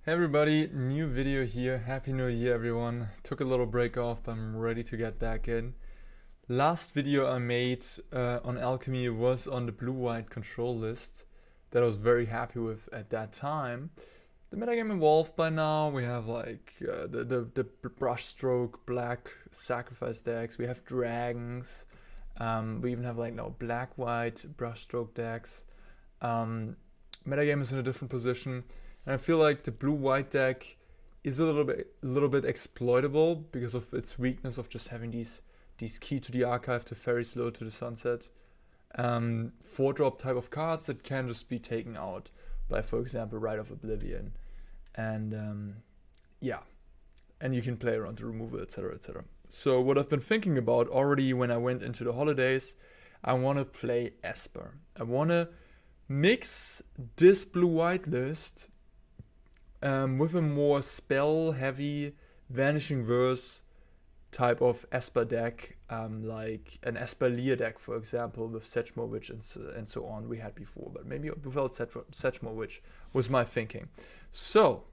Hey everybody, new video here. Happy New Year everyone. Took a little break off, but I'm ready to get back in. Last video I made on Alchemy was on the blue-white control list that I was very happy with at that time. The metagame evolved by now. We have like the brushstroke black sacrifice decks. We have dragons. We even have like black-white brushstroke decks. Metagame is in a different position. And I feel like the blue-white deck is a little bit exploitable because of its weakness of just having these key to the archive, Teferi, slow to the sunset, 4-drop type of cards that can just be taken out by, for example, Rite of Oblivion, and yeah, and you can play around the removal, etc., etc. So what I've been thinking about already when I went into the holidays, I want to play ESPER. I want to mix this blue-white list with a more spell-heavy Vanishing Verse type of ESPER deck, like an ESPER Lier deck, for example, with Sedgemoor Witch and so on we had before, but maybe without Sedgemoor Witch was my thinking. So,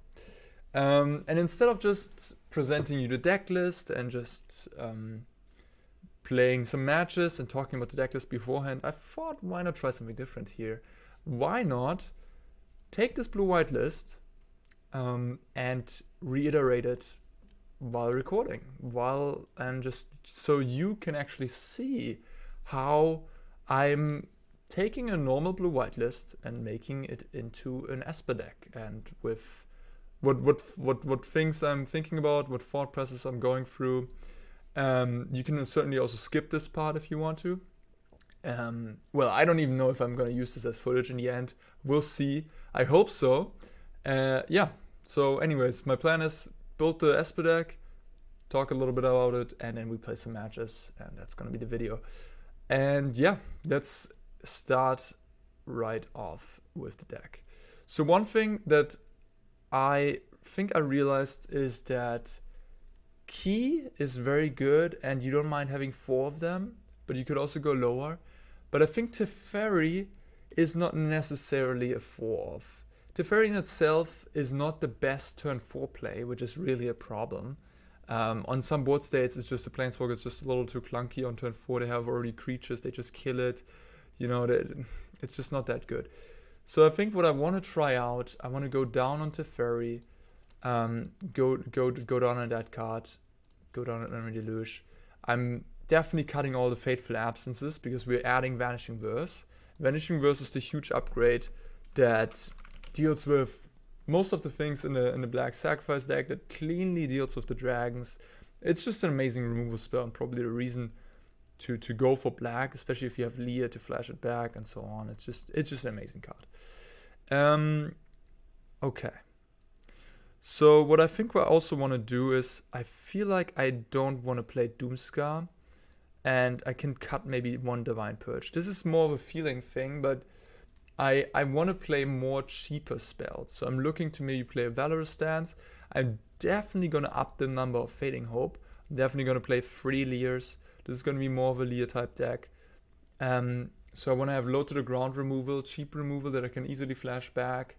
and instead of just presenting you the deck list and just playing some matches and talking about the deck list beforehand, I thought, why not try something different here? Why not take this blue-white list and reiterate it while recording, and just so you can actually see how I'm taking a normal blue-white list and making it into an ESPER deck, and with what things I'm thinking about, what thought processes I'm going through. You can certainly also skip this part if you want to. Well, I don't even know if I'm going to use this as footage in the end. We'll see. I hope so. Yeah. So anyways, my plan is build the ESPER deck, talk a little bit about it, and then we play some matches, and that's going to be the video. And yeah, let's start right off with the deck. So one thing that I think I realized is that key is very good, and you don't mind having 4 of them, but you could also go lower. But I think Teferi is not necessarily a 4-of. Teferi in itself is not the best turn 4 play, which is really a problem. On some board states, it's just a Planeswalker, it's just a little too clunky on turn 4. They have already creatures, they just kill it. You know, it's just not that good. So I think what I want to try out, I want to go down on Teferi, go down on that card, go down on Memory Deluge. I'm definitely cutting all the Fateful Absences because we're adding Vanishing Verse. Vanishing Verse is the huge upgrade that deals with most of the things in the black sacrifice deck, that cleanly deals with the dragons. It's just an amazing removal spell, and probably the reason to go for black, especially if you have Lier to flash it back and so on. It's just an amazing card. Okay. So what I think I also want to do is, I feel like I don't want to play Doomscar, and I can cut maybe one Divine Purge. This is more of a feeling thing, but I want to play more cheaper spells. So I'm looking to maybe play a Valorous Stance. I'm definitely going to up the number of Fading Hope. I'm definitely going to play 3 Liers. This is going to be more of a Lier type deck. So I want to have low to the ground removal, cheap removal that I can easily flash back.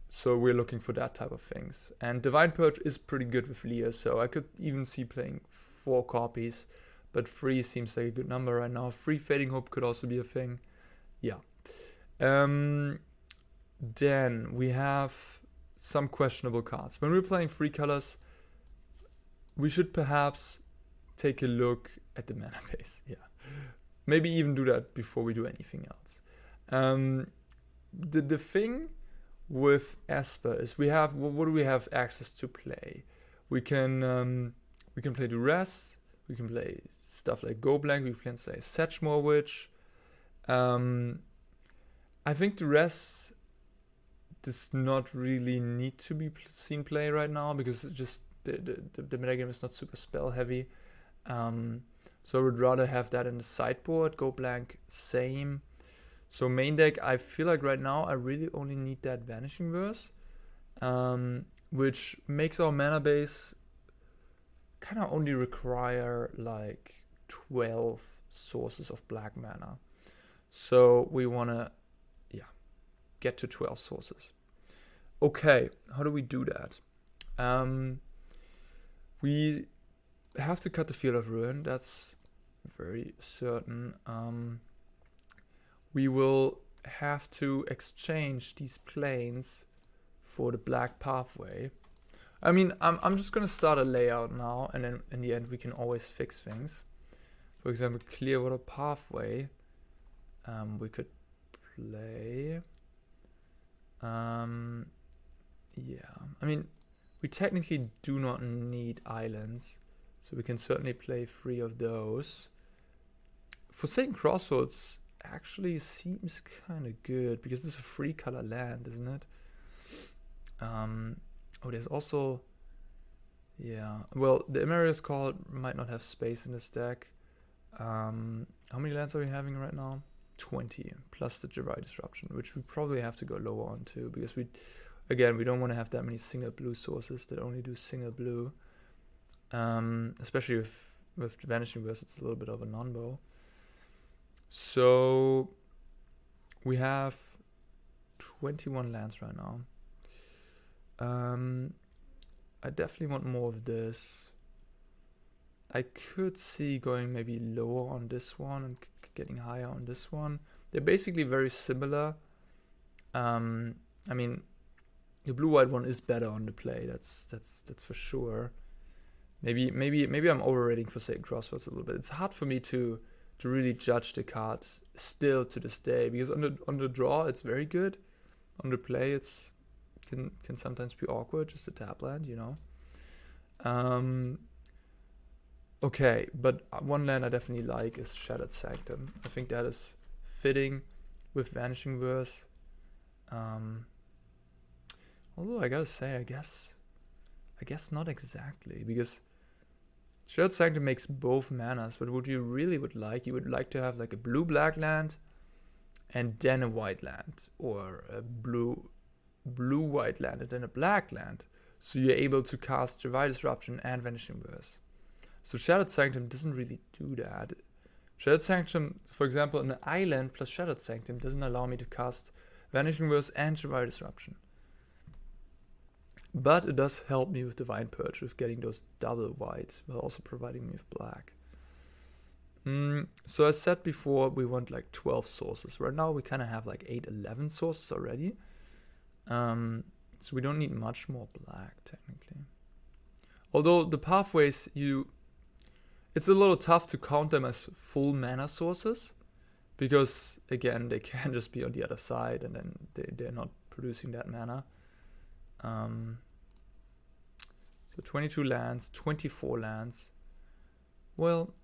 So we're looking for that type of things. And Divine Purge is pretty good with Lier, so I could even see playing 4 copies. But 3 seems like a good number right now. 3 Fading Hope could also be a thing. Yeah. Then we have some questionable cards. When we're playing 3 colors, we should perhaps take a look at the mana base. Yeah, maybe even do that before we do anything else. The thing with ESPER is we have, what do we have access to play? We can play Duress. We can play stuff like Go Blank. We can say Sedgemoor Witch. I think the rest does not really need to be seen play right now because it just the metagame is not super spell heavy. So I would rather have that in the sideboard. Go Blank, same. So main deck, I feel like right now I really only need that Vanishing Verse, which makes our mana base kind of only require like 12 sources of black mana. So we want to get to 12 sources. Okay, how do we do that? We have to cut the Field of Ruin. That's very certain. We will have to exchange these planes for the Black Pathway. I mean, I'm just gonna start a layout now, and then in the end we can always fix things. For example, Clearwater Pathway. We could play. Yeah, I mean, we technically do not need islands, so we can certainly play 3 of those. Forsaken Crossroads actually seems kind of good because this is a 3-color land, isn't it? Oh, there's also, yeah. Well, the Emeritus Call might not have space in this deck. How many lands are we having right now? 20 plus the Jwari Disruption, which we probably have to go lower on too, because we don't want to have that many single blue sources that only do single blue. Especially with Vanishing Verse, it's a little bit of a non-bow. So we have 21 lands right now. I definitely want more of this. I could see going maybe lower on this one and getting higher on this one. They're basically very similar. I mean, the blue-white one is better on the play. That's for sure. Maybe I'm overrating Forsaken Crossroads a little bit. It's hard for me to really judge the card still to this day, because on the draw it's very good. On the play it's can sometimes be awkward, just a tap land, you know. Okay, but one land I definitely like is Shattered Sanctum. I think that is fitting with Vanishing Verse. Although I gotta say, I guess not exactly, because Shattered Sanctum makes both manas, but what you really would like, you would like to have like a blue-black land and then a white land, or a blue-white land and then a black land. So you're able to cast Jwari Disruption and Vanishing Verse. So Shattered Sanctum doesn't really do that. Shattered Sanctum, for example, an island plus Shattered Sanctum doesn't allow me to cast Vanishing Verse and Jwari Disruption. But it does help me with Divine Purge, with getting those double white, while also providing me with black. So as said before, we want like 12 sources. Right now we kind of have like 11 sources already. So we don't need much more black, technically. Although the pathways, it's a little tough to count them as full mana sources, because again, they can just be on the other side and then they're not producing that mana. So 22 lands, 24 lands. Well,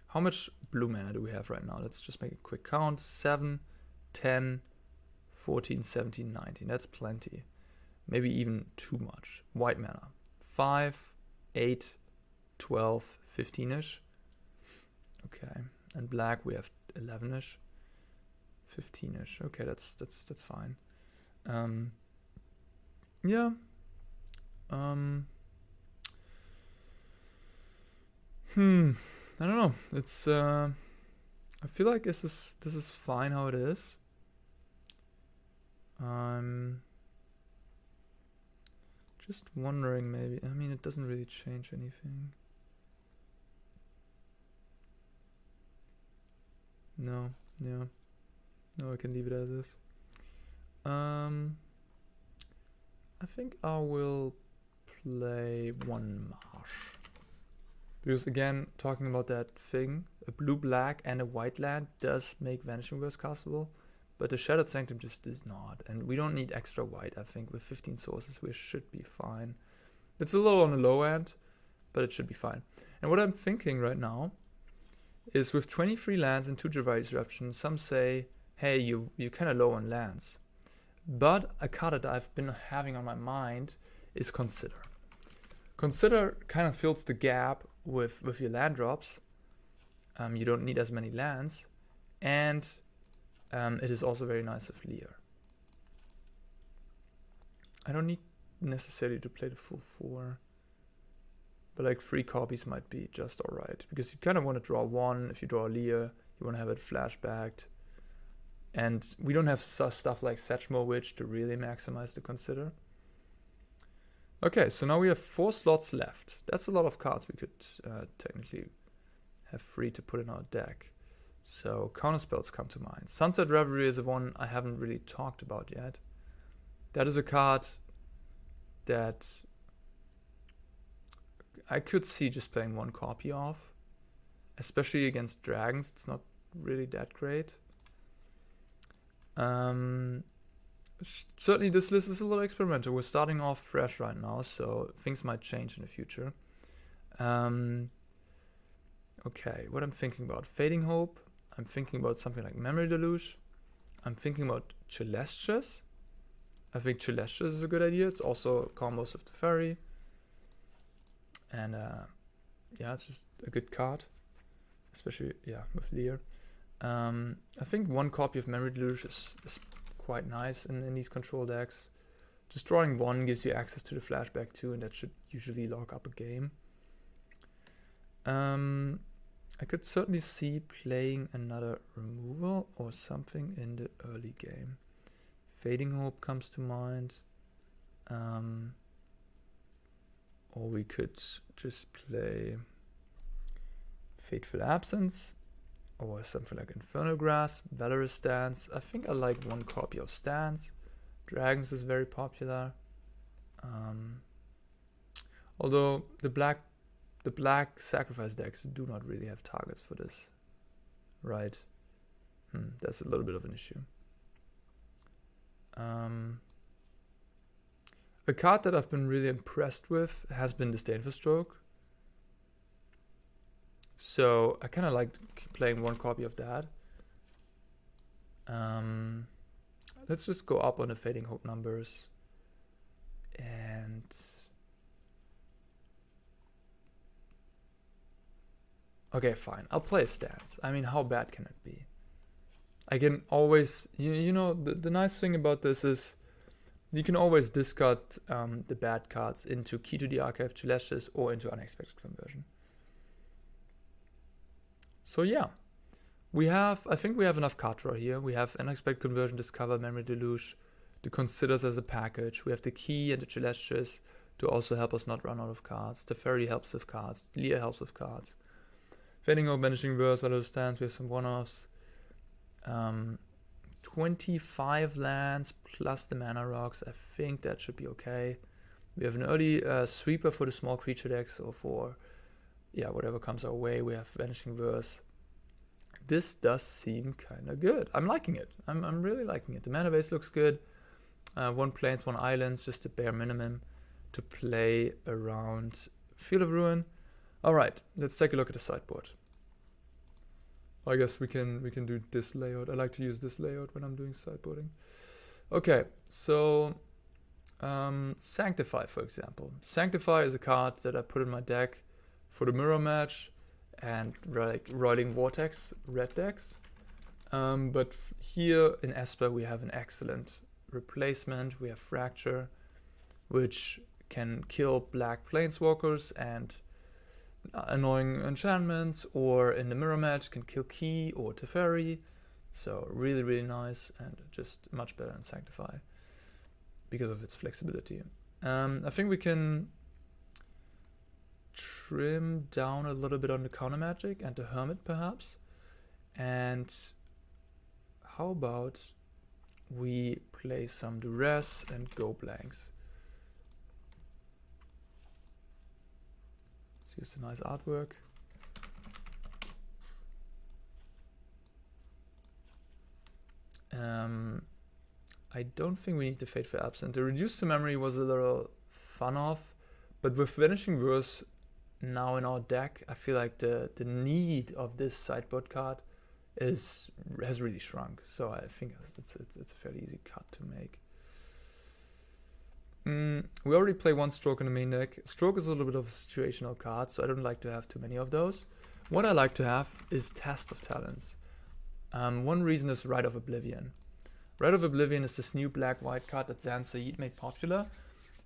how much blue mana do we have right now? Let's just make a quick count. 7, 10, 14, 17, 19. That's plenty. Maybe even too much. White mana. 5, 8, 12, 15-ish. Okay. And black we have 11-ish. 15-ish. Okay, that's fine. Yeah. I don't know. It's I feel like this is fine how it is. Just wondering, maybe. I mean, it doesn't really change anything. No, yeah. No, I can leave it as is. I think I will play one Marsh. Because again, talking about that thing, a blue-black and a white land does make Vanishing Verse castable, but the Shattered Sanctum just is not. And we don't need extra white, I think. With 15 sources, we should be fine. It's a little on the low end, but it should be fine. And what I'm thinking right now is, with 23 lands and 2 Jwari Disruption, some say, hey, you're kind of low on lands. But a card that I've been having on my mind is Consider. Consider kind of fills the gap with your land drops. You don't need as many lands. And it is also very nice with Lier. I don't need necessarily to play the full 4. But like 3 copies might be just alright. Because you kind of want to draw 1. If you draw Lier, you want to have it flashbacked. And we don't have stuff like Satchmo Witch to really maximize the consider. Okay, so now we have 4 slots left. That's a lot of cards we could technically have free to put in our deck. So counterspells come to mind. Sunset Revelry is the one I haven't really talked about yet. That is a card that I could see just playing 1 copy of. Especially against dragons, it's not really that great. Certainly this list is a little experimental. We're starting off fresh right now, so things might change in the future. Okay, what I'm thinking about. Fading Hope. I'm thinking about something like Memory Deluge. I'm thinking about Celestus. I think Celestus is a good idea. It's also combos with Teferi. And yeah, it's just a good card. Especially, yeah, with Lier. I think 1 copy of Memory Deluge is quite nice in these control decks. Just drawing 1 gives you access to the flashback too, and that should usually lock up a game. I could certainly see playing another removal or something in the early game. Fading Hope comes to mind. Or we could just play Fateful Absence or something like Infernal Grasp, Valorous Stance. I think I like 1 copy of Stance. Dragons is very popular. Although the black sacrifice decks do not really have targets for this. Right. That's a little bit of an issue. A card that I've been really impressed with has been Disdainful Stroke. So I kind of like playing 1 copy of that. Let's just go up on the Fading Hope numbers. And okay, fine. I'll play a Stance. I mean, how bad can it be? I can always, you know, the nice thing about this is you can always discard the bad cards into Key to the Archive, Celestus, or into Unexpected Conversion. So yeah, I think we have enough card draw here. We have Unexpected Conversion, Discover, Memory Deluge, the Considers as a package. We have the Key and the Celestus to also help us not run out of cards. Teferi helps with cards. Lier helps with cards. Fading Hope, Vanishing Verse, Valorous Stance, we have some one-offs. 25 lands plus the mana rocks. I think that should be okay. We have an early sweeper for the small creature decks, or for whatever comes our way. We have Vanishing Verse. This does seem kind of good. I'm liking it. I'm really liking it. The mana base looks good. 1 plains, 1 islands, just the bare minimum to play around Field of Ruin. All right, let's take a look at the sideboard. I guess we can do this layout. I like to use this layout when I'm doing sideboarding. Okay, so Sanctify, for example. Sanctify is a card that I put in my deck for the mirror match and like Roiling Vortex red decks. But here in ESPER we have an excellent replacement. We have Fracture, which can kill black planeswalkers and annoying enchantments, or in the mirror match can kill Key or Teferi. So really, really nice, and just much better than Sanctify because of its flexibility. I think we can trim down a little bit on the counter magic and the Hermit perhaps. And how about we play some Duress and go blanks. Use the nice artwork. I don't think we need the Fateful Absent. The Reduce to Memory was a little fun off, but with Vanishing Verse now in our deck, I feel like the need of this sideboard card has really shrunk. So I think it's a fairly easy cut to make. We already play 1 Stroke in the main deck. Stroke is a little bit of a situational card, so I don't like to have too many of those. What I like to have is Test of Talents. One reason is Rite of Oblivion. Rite of Oblivion is this new black-white card that Zan Saeed made popular.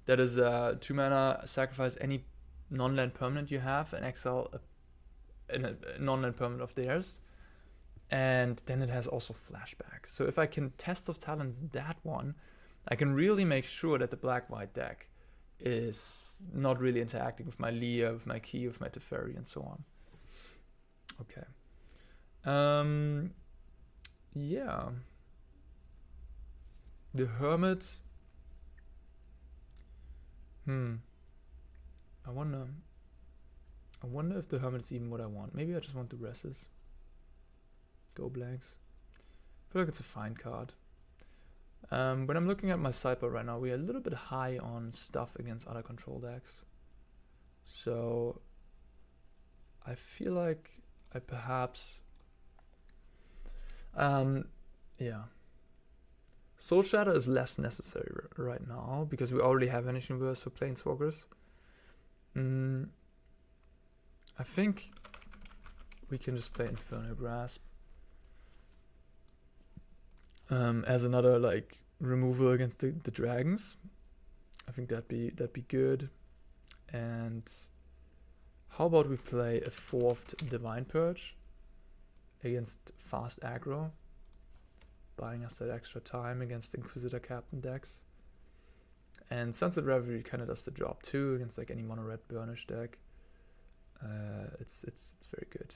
That is 2 mana, sacrifice any non-land permanent you have and exile a non-land permanent of theirs. And then it has also flashback. So if I can Test of Talents that one, I can really make sure that the black-white deck is not really interacting with my Lier, with my Key, with my Teferi, and so on. Okay. Yeah. The Hermit. I wonder if the Hermit is even what I want. Maybe I just want the Resses. Go blanks. I feel like it's a fine card. When I'm looking at my sideboard right now, we are a little bit high on stuff against other control decks. So I feel like I perhaps... yeah. Soul Shatter is less necessary right now, because we already have Vanishing Verse for Planeswalkers. I think we can just play Infernal Grasp as another like removal against the dragons. I think that'd be good. And how about we play a 4th Divine Purge against fast aggro, buying us that extra time against Inquisitor Captain decks. And Sunset Revelry kind of does the job too against like any mono red burnish deck. It's very good.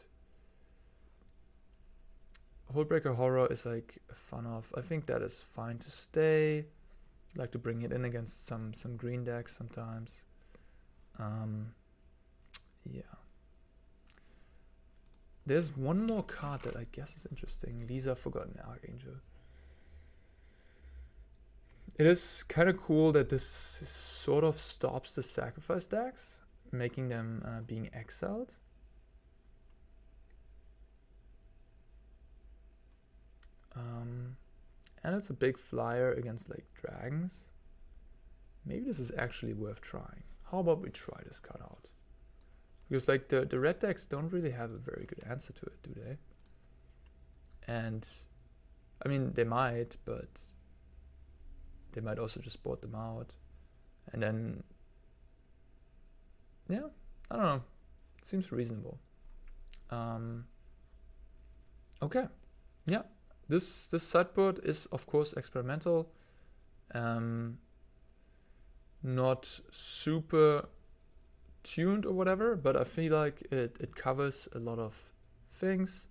Hullbreaker Horror is like a fun off. I think that is fine to stay. I'd like to bring it in against some green decks sometimes. Yeah. There's one more card that I guess is interesting. Lisa Forgotten Archangel. It is kind of cool that this sort of stops the sacrifice decks, making them being exiled. And it's a big flyer against like dragons. Maybe this is actually worth trying. How about we try this card out? Because like the red decks don't really have a very good answer to it, do they? And I mean they might, but they might also just board them out. And then yeah, I don't know. It seems reasonable. Okay. Yeah. This sideboard is of course experimental. Not super tuned or whatever, but I feel like it covers a lot of things,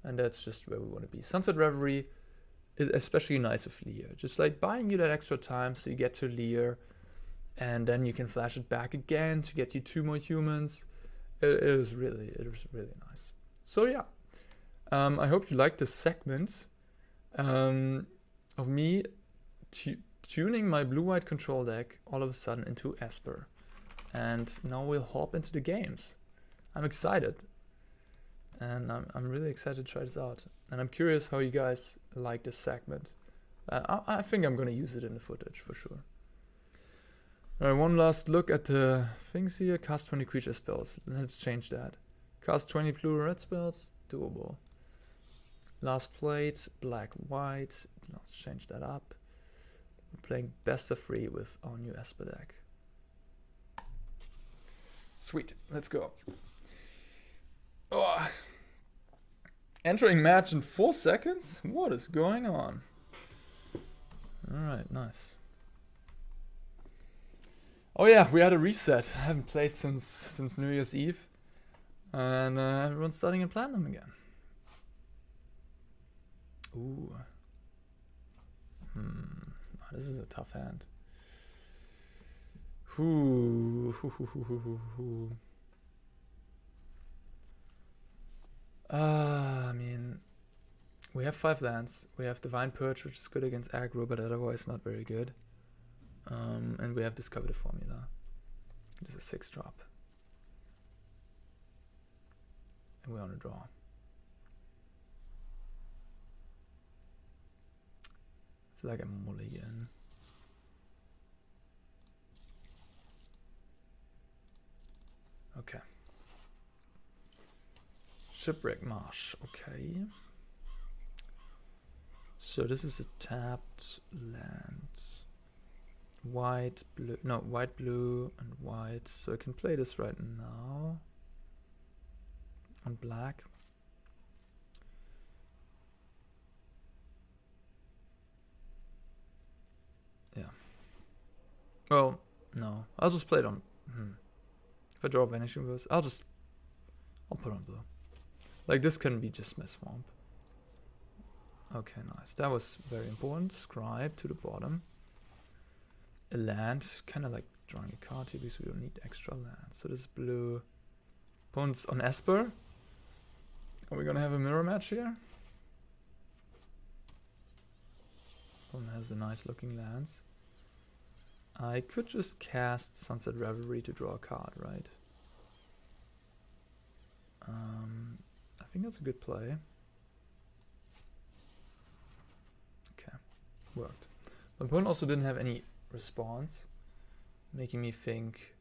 and that's just where we want to be. Sunset Revelry is especially nice with Lier, just like buying you that extra time so you get to Lier, and then you can flash it back again to get you 2 more humans. It was really nice. So yeah, I hope you liked this segment of me tuning my blue-white control deck all of a sudden into ESPER. And now we'll hop into the games. I'm excited. And I'm really excited to try this out. And I'm curious how you guys like this segment. I think I'm going to use it in the footage for sure. Alright, one last look at the things here. Cast 20 creature spells. Let's change that. Cast 20 blue red spells. Doable. Last plate. Black white. Let's change that up. We're playing best of 3 with our new ESPER deck. Sweet, let's go. Oh. Entering match in 4 seconds? What is going on? Alright, nice. Oh yeah, we had a reset. I haven't played since New Year's Eve. And everyone's starting in Platinum again. Ooh. This is a tough hand. I mean, we have 5 lands. We have Divine Purge, which is good against aggro, but otherwise not very good. And we have Discover the Formula. It is a 6-drop. And we're on a draw. I feel like I'm mulligan. Okay. Shipwreck Marsh. Okay. So this is a tapped land. White, blue. No, white, blue, and white. So I can play this right now. On black. Well, no. I'll just play it on... If I draw Vanishing Verse, I'll put on blue. Like, this can be just my swamp. Okay, nice. That was very important. Scribe to the bottom. A land. Kind of like drawing a card here because we don't need extra land. So this is blue. Opponent's on ESPER. Are we gonna have a mirror match here? Opponent has the nice looking lands. I could just cast Sunset Revelry to draw a card, right? I think that's a good play. Okay, worked. My opponent also didn't have any response, making me think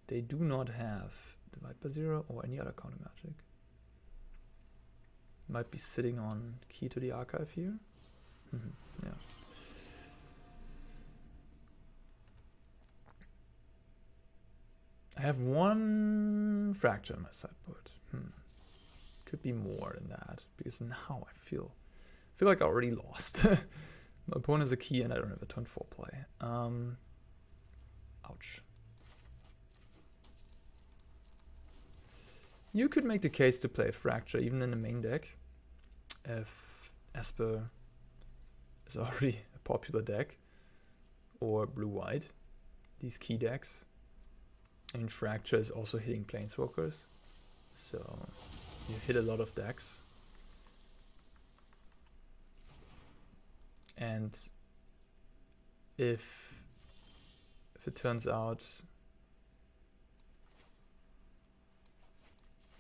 they do not have Divide by Zero or any other counter magic. Might be sitting on Key to the Archive here. Yeah. I have one fracture on my sideboard. Could be more than that because now I feel like I already lost. My opponent has a key and I don't have a turn 4 play. Ouch. You could make the case to play Fracture even in the main deck if ESPER is already a popular deck, or blue-white, these key decks. And Fracture is also hitting Planeswalkers, so you hit a lot of decks. And if it turns out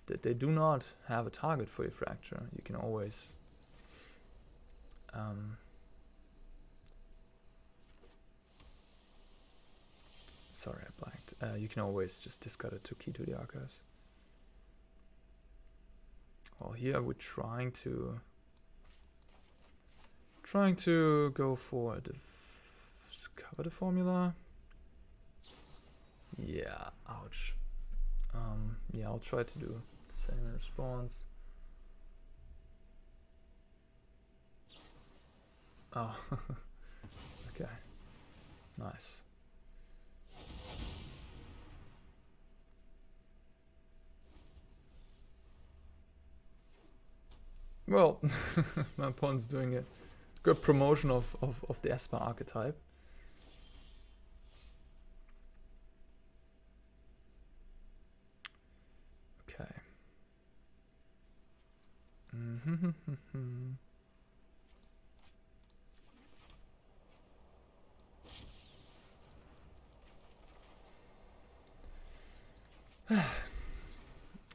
that they do not have a target for your Fracture, you can always sorry, I blanked. You can always just discard it to Key to the Archives. Well, here we're trying to go for discover the formula. Yeah, ouch. Yeah, I'll try to do the same in response. Oh, okay, nice. Well, my opponent's doing a good promotion of the ESPER archetype. Okay.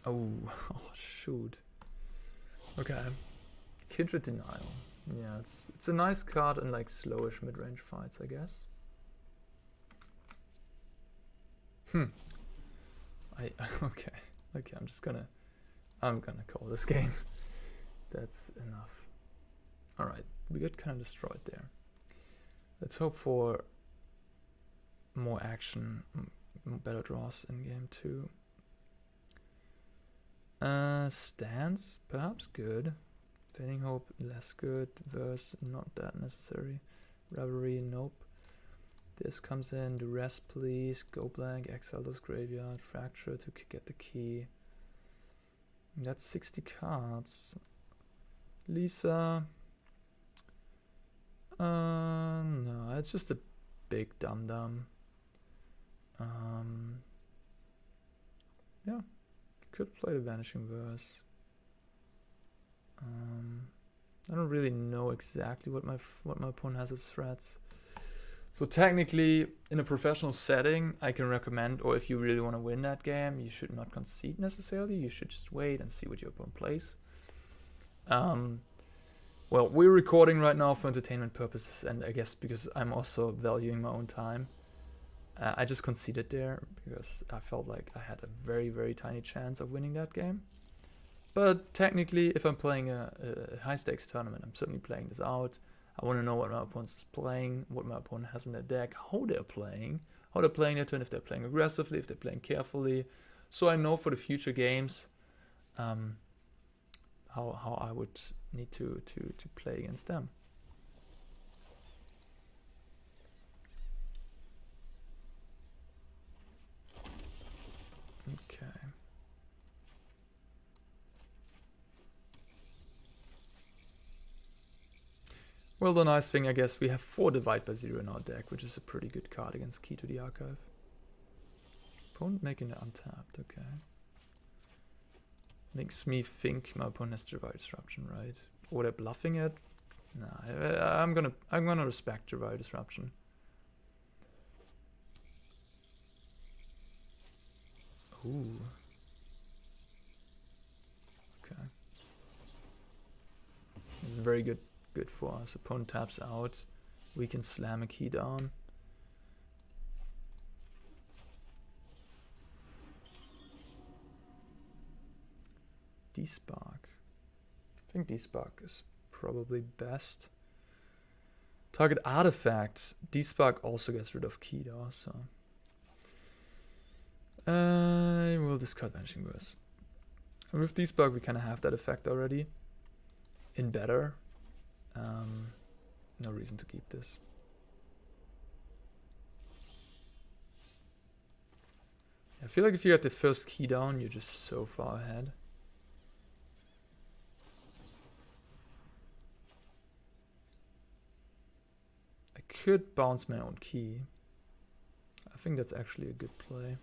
Oh, shoot. Okay. Kindred Denial. Yeah, it's a nice card in like slowish mid-range fights, I guess. Okay, I'm gonna call this game. That's enough. Alright, we got kind of destroyed there. Let's hope for more action, better draws in game 2. Stance, perhaps good. Fading Hope, less good. Verse, not that necessary. Revelry, nope. This comes in. Do rest, please. Go blank. Exile those graveyard. Fracture to get the key. That's 60 cards. Lisa. No, it's just a big dum-dum. Yeah. Could play the Vanishing Verse. I don't really know exactly what my opponent has as threats. So technically, in a professional setting, I can recommend, or if you really want to win that game, you should not concede necessarily. You should just wait and see what your opponent plays. Well, we're recording right now for entertainment purposes, and I guess because I'm also valuing my own time. I just conceded there because I felt like I had a very, very tiny chance of winning that game. But technically, if I'm playing a high-stakes tournament, I'm certainly playing this out. I want to know what my opponent is playing, what my opponent has in their deck, how they're playing their turn, if they're playing aggressively, if they're playing carefully. So I know for the future games how I would need to play against them. Okay. Well, the nice thing, I guess, we have 4 Divide by 0 in our deck, which is a pretty good card against Key to the Archive. Opponent making it untapped, okay. Makes me think my opponent has Jwari Disruption, right? Or they're bluffing it? Nah, I'm gonna respect Jwari Disruption. Ooh. Okay. It's very good for us. Opponent taps out. We can slam a key down. Despark. I think Despark is probably best. Target artifact. Despark also gets rid of key though, so. I will discard Vanishing Verse. And with Despark we kind of have that effect already. In better. No reason to keep this. I feel like if you get the first key down, you're just so far ahead. I could bounce my own key. I think that's actually a good play.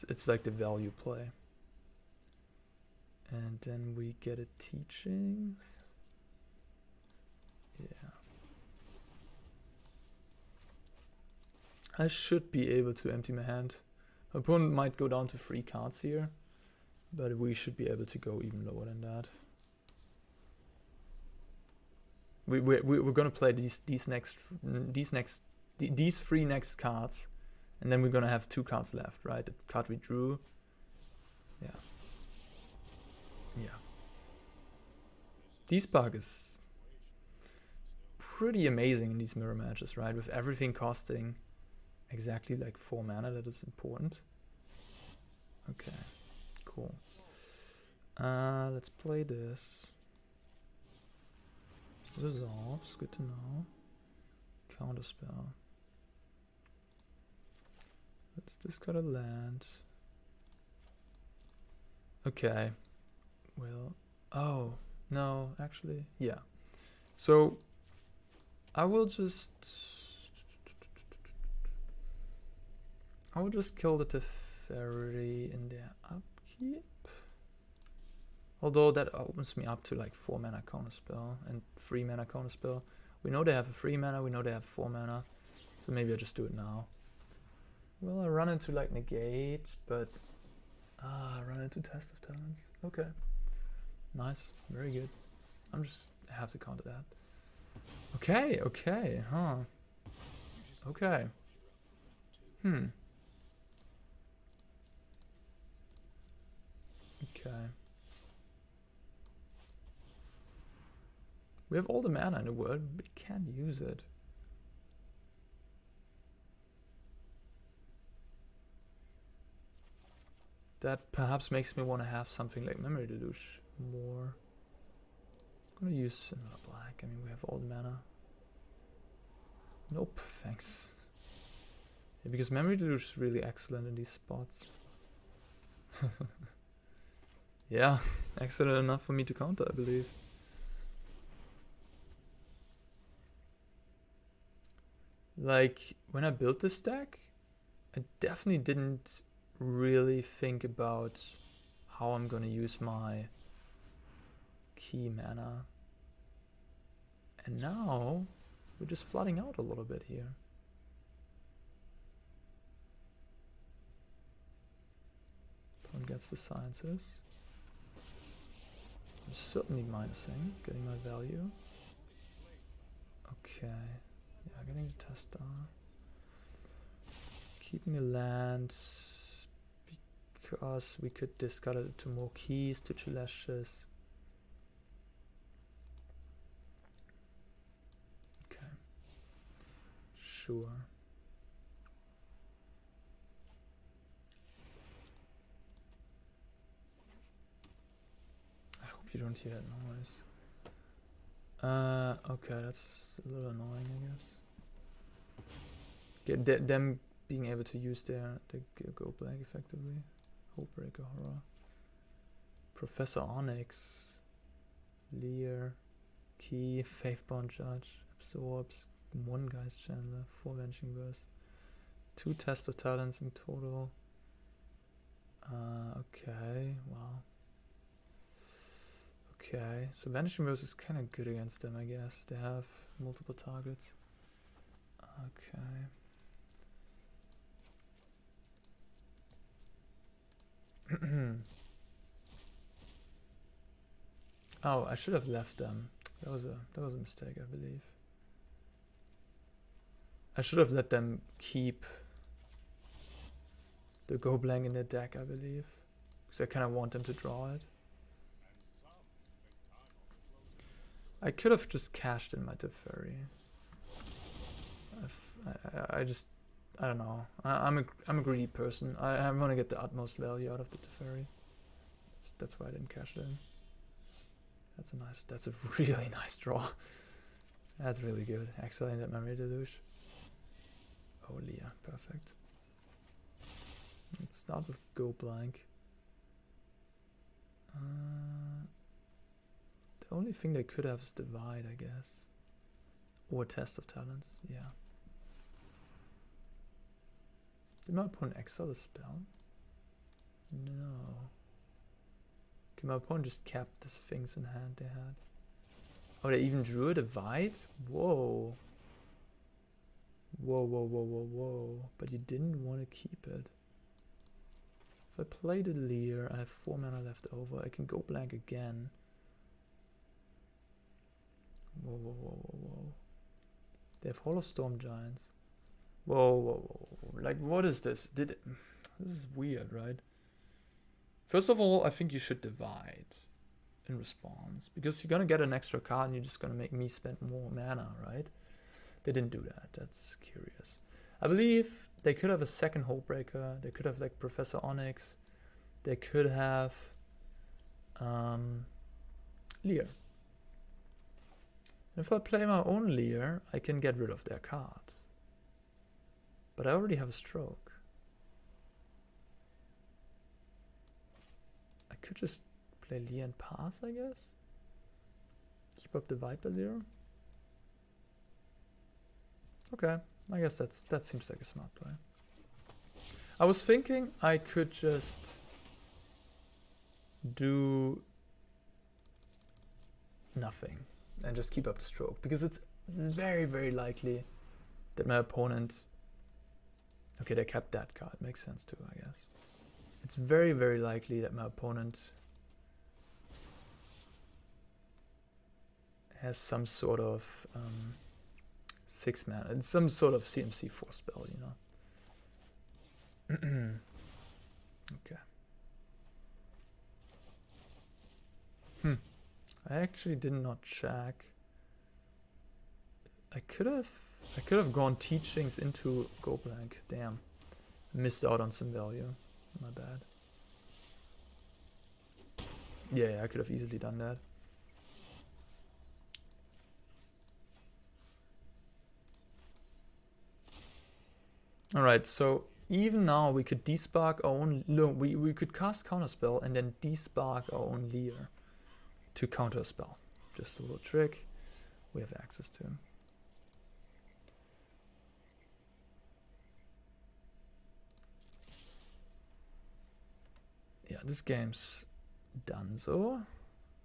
It's like the value play. And then we get a teachings. Yeah. I should be able to empty my hand. My opponent might go down to 3 cards here, but we should be able to go even lower than that. We're gonna play these 3 next cards, and then we're gonna have 2 cards left, right? The card we drew. Yeah. Yeah. Despark is pretty amazing in these mirror matches, right? With everything costing exactly like 4 mana, that is important. Okay, cool. Let's play this. Resolves, good to know. Counterspell. Let's discard a land. Okay. Well, oh, no, actually, yeah. So, I will just kill the Teferi in their upkeep. Although that opens me up to like 4 mana counterspell and 3 mana counterspell. We know they have a 3 mana, we know they have 4 mana. So maybe I just do it now. Well, I run into like negate, but I run into Test of Talents. Okay. Nice, very good. I'm just have to counter that. Okay, huh. Okay. Okay. We have all the mana in the world, but we can't use it. That perhaps makes me want to have something like Memory Deluge more. I'm gonna use another black. I mean, we have all the mana. Nope, thanks. Yeah, because Memory Deluge is really excellent in these spots. Yeah, excellent enough for me to counter, I believe. Like, when I built this deck, I definitely didn't really think about how I'm gonna use my key mana. And now, we're just flooding out a little bit here. Opponent gets the sciences. I'm certainly minusing, getting my value. Okay. Yeah, getting the test down. Keeping a land because we could discard it to more keys, to Celestus. Okay. Sure. I hope you don't hear that noise. Okay, that's a little annoying, I guess. Them being able to use the go blank effectively. Hopebreaker Horror. Professor Onyx. Lier. Key. Faithbound Judge. Absorbs. 1 Guy's Chandler. 4 Vanishing Verse. 2 Test of Talents in total. Okay, wow. Okay, so Vanishing Verse is kind of good against them, I guess. They have multiple targets. Okay. Oh, I should have left them. That was a mistake, I believe. I should have let them keep the go blank in their deck, I believe, because I kind of want them to draw it. I could have just cashed in my Teferi. I don't know. I'm a greedy person. I want to get the utmost value out of the Teferi. That's why I didn't cash it in. That's a really nice draw. That's really good. Excellent at Memory Deluge. Oh, Lier, perfect. Let's start with go blank. The only thing they could have is divide, I guess. Or test of talents, yeah. Did my opponent exile the spell? No. Okay, my opponent just kept the Sphinx in hand they had. Oh, they even drew a divide? Whoa. Whoa, whoa, whoa, whoa, whoa. But you didn't want to keep it. If I play the Lier, I have 4 mana left over. I can go blank again. Whoa, whoa, whoa, whoa, whoa. They have Hall of Storm Giants. Whoa, whoa, whoa. Like, what is this? This is weird, right? First of all, I think you should divide in response. Because you're gonna get an extra card and you're just gonna make me spend more mana, right? They didn't do that. That's curious. I believe they could have a second Hopebreaker. They could have like Professor Onyx. They could have Lier. And if I play my own Lier, I can get rid of their card. But I already have a stroke. I could just play Lier and pass, I guess. Keep up divide by 0. Okay, I guess that seems like a smart play. I was thinking I could just do nothing and just keep up the stroke, because it's very, very likely that my opponent... Okay, they kept that card. Makes sense too, I guess. It's very, very likely that my opponent has some sort of 6 mana. It's some sort of CMC 4 spell, you know. Okay. I actually did not check. I could have gone teachings into go blank. Damn. Missed out on some value. My bad. Yeah, I could have easily done that. Alright, so even now we could despark our own... No, we could cast Counterspell and then despark our own Lier to counterspell. Just a little trick we have access to. Yeah, this game's done so.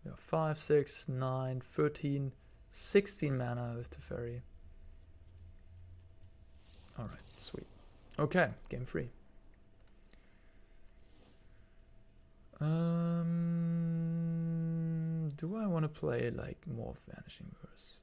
We have 5, 6, 9, 13, 16 mana with Teferi. Alright, sweet. Okay, game 3. Do I want to play like more of Vanishing Verse?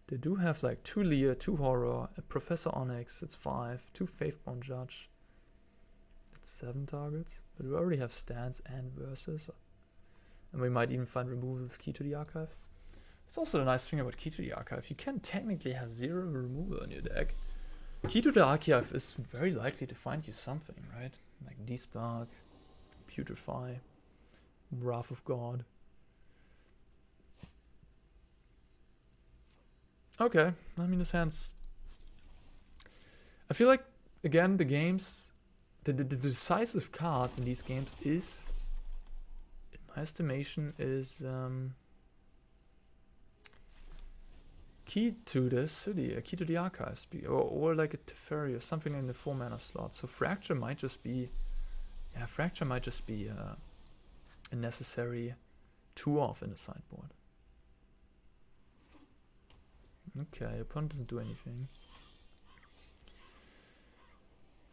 They do have like 2 Lier, 2 Horror, a Professor Onyx, it's 5, 2 Faithbound Judge. It's 7 targets, but we already have Stance and Verses. And we might even find removal with Key to the Archive. It's also the nice thing about Key to the Archive. You can technically have 0 removal in your deck. Key to the Archive is very likely to find you something, right? Like Despark, Putrefy, Wrath of God. Okay, I mean, this hand's... I feel like, again, the games... The decisive cards in these games is... In my estimation, is... key to this city, key to the Archives, or like a Teferi or something in the 4-mana slot. So Fracture might just be... Yeah, Fracture might just be a necessary 2-off in the sideboard. Okay, opponent doesn't do anything.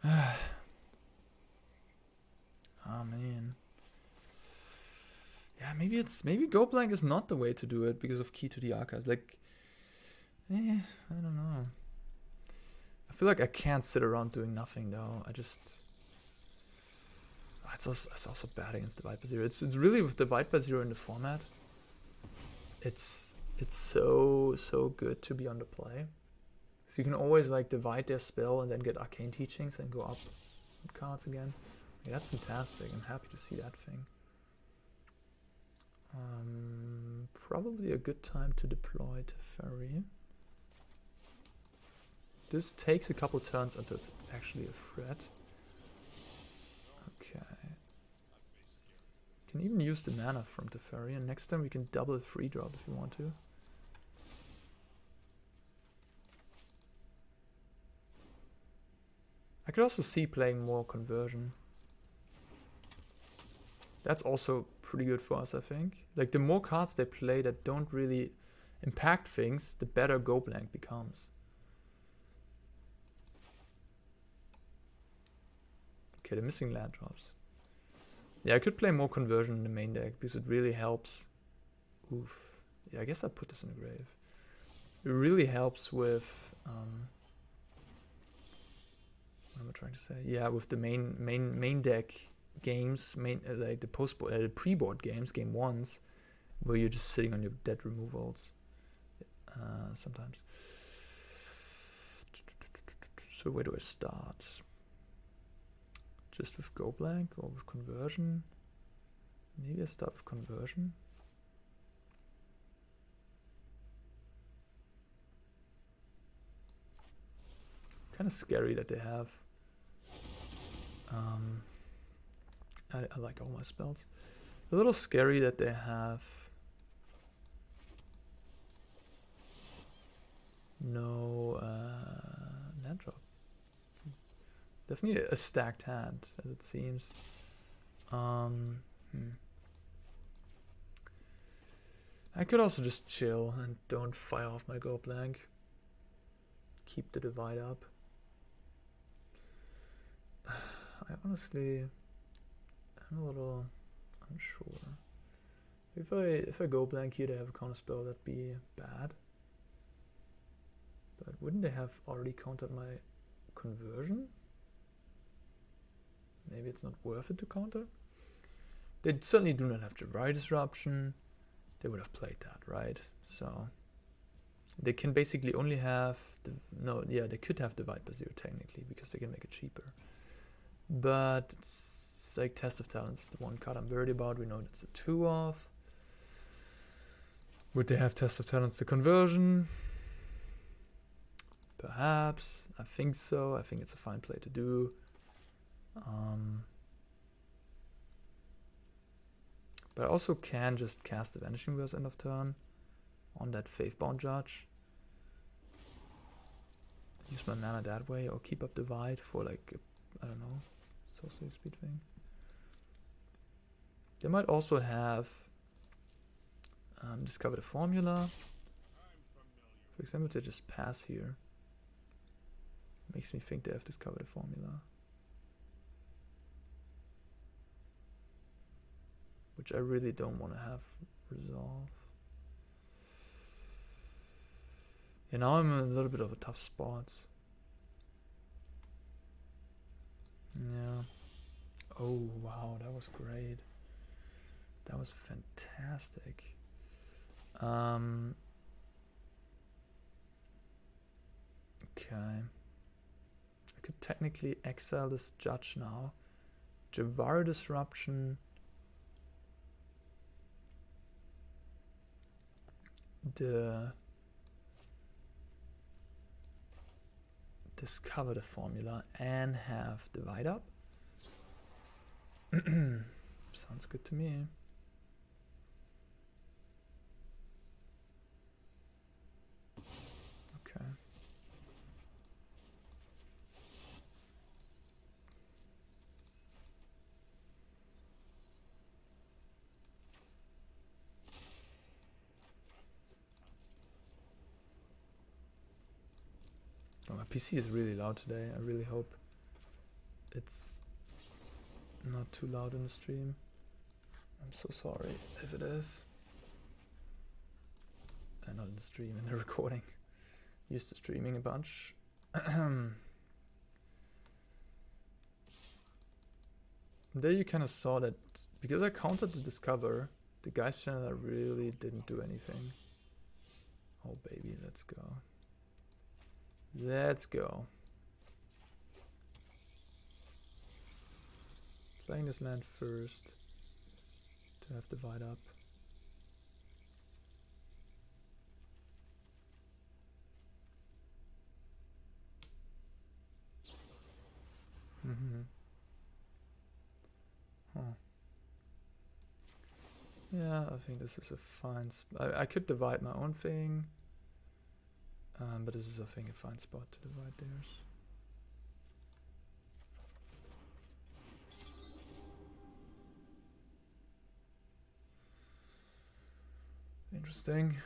Ah man. Yeah, maybe Go Blank is not the way to do it because of key to the Archives. Like, I don't know. I feel like I can't sit around doing nothing though. I just... It's also bad against Divide by Zero. It's really with Divide by Zero in the format. It's so good to be on the play. So you can always like divide their spell and then get Arcane Teachings and go up with cards again. Yeah, that's fantastic. I'm happy to see that thing. Probably a good time to deploy Teferi. This takes a couple turns until it's actually a threat. Okay. Can even use the mana from Teferi, and next time we can double a free drop if you want to. I could also see playing more Conversion. That's also pretty good for us, I think. Like, the more cards they play that don't really impact things, the better Go Blank becomes. Okay, the missing land drops. Yeah, I could play more Conversion in the main deck because it really helps. Oof. Yeah, I guess I'll put this in the grave. It really helps with... what am I trying to say? Yeah, with the main deck games, like the post-board, the pre-board games, game ones, where you're just sitting on your dead removals. Sometimes. So where do I start? Just with Go Blank or with Conversion? Maybe I start with Conversion. Kind of scary that they have. I like all my spells. A little scary that they have no land drop. Definitely a stacked hand, as it seems. I could also just chill and don't fire off my Go Blank. Keep the divide up. I honestly, I'm a little unsure. If I Go Blank here, they have a counter spell, that'd be bad. But wouldn't they have already countered my Conversion? Maybe it's not worth it to counter. They certainly do not have Jwari Disruption. They would have played that, right? So they can basically only have they could have Divide by Zero technically because they can make it cheaper. But it's like Test of Talents, the one card I'm worried about. We know it's a 2-off. Would they have Test of Talents the Conversion? Perhaps. I think so. I think it's a fine play to do. But I also can just cast the Vanishing Verse end of turn on that Faithbound Judge. Use my mana that way, or keep up Divide for like, I don't know, sorcery speed thing. They might also have Discover the Formula. For example, they just pass here. Makes me think they have Discovered the Formula. Which I really don't want to have resolve. Yeah, now I'm in a little bit of a tough spot. Yeah. Oh, wow, that was great. That was fantastic. Okay. I could technically exile this judge now Jwari Disruption. Discover the formula and have Divide Up. Sounds good to me. Okay. Oh, my PC is really loud today. I really hope it's not too loud in the stream. I'm so sorry if it is. Not in the stream, in the recording. Used to streaming a bunch. There you kind of saw that because I countered the Discover, the Geist Channeler really didn't do anything. Oh baby, let's go. Let's go. Playing this land first to have Divide Up. Huh. Yeah, I think this is a fine spot. I could divide my own thing, but this is, I think, a fine spot to divide theirs. Interesting.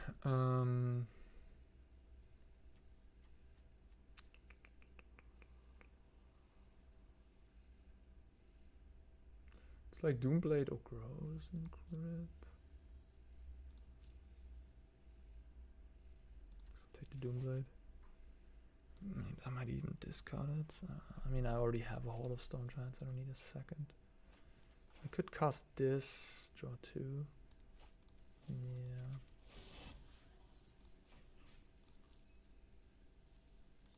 It's like Doomblade or Grows and Grip. I'll take the Doomblade. I might even discard it. I mean, I already have a Hall of Stone Giants. I don't need a second. I could cast this, draw 2. Yeah.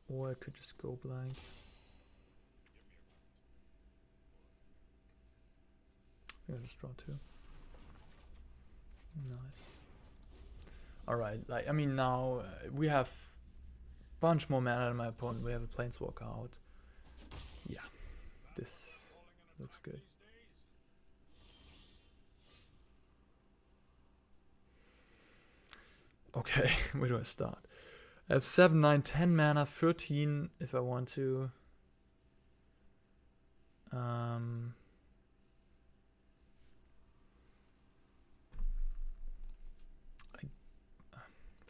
Or I could just go blank. I'll just draw 2. Nice. Alright, like, I mean, now we have a bunch more mana than my opponent. We have a Planeswalker out. Yeah, this looks good. Okay, where do I start? I have 7, 9, 10 mana, 13 if I want to.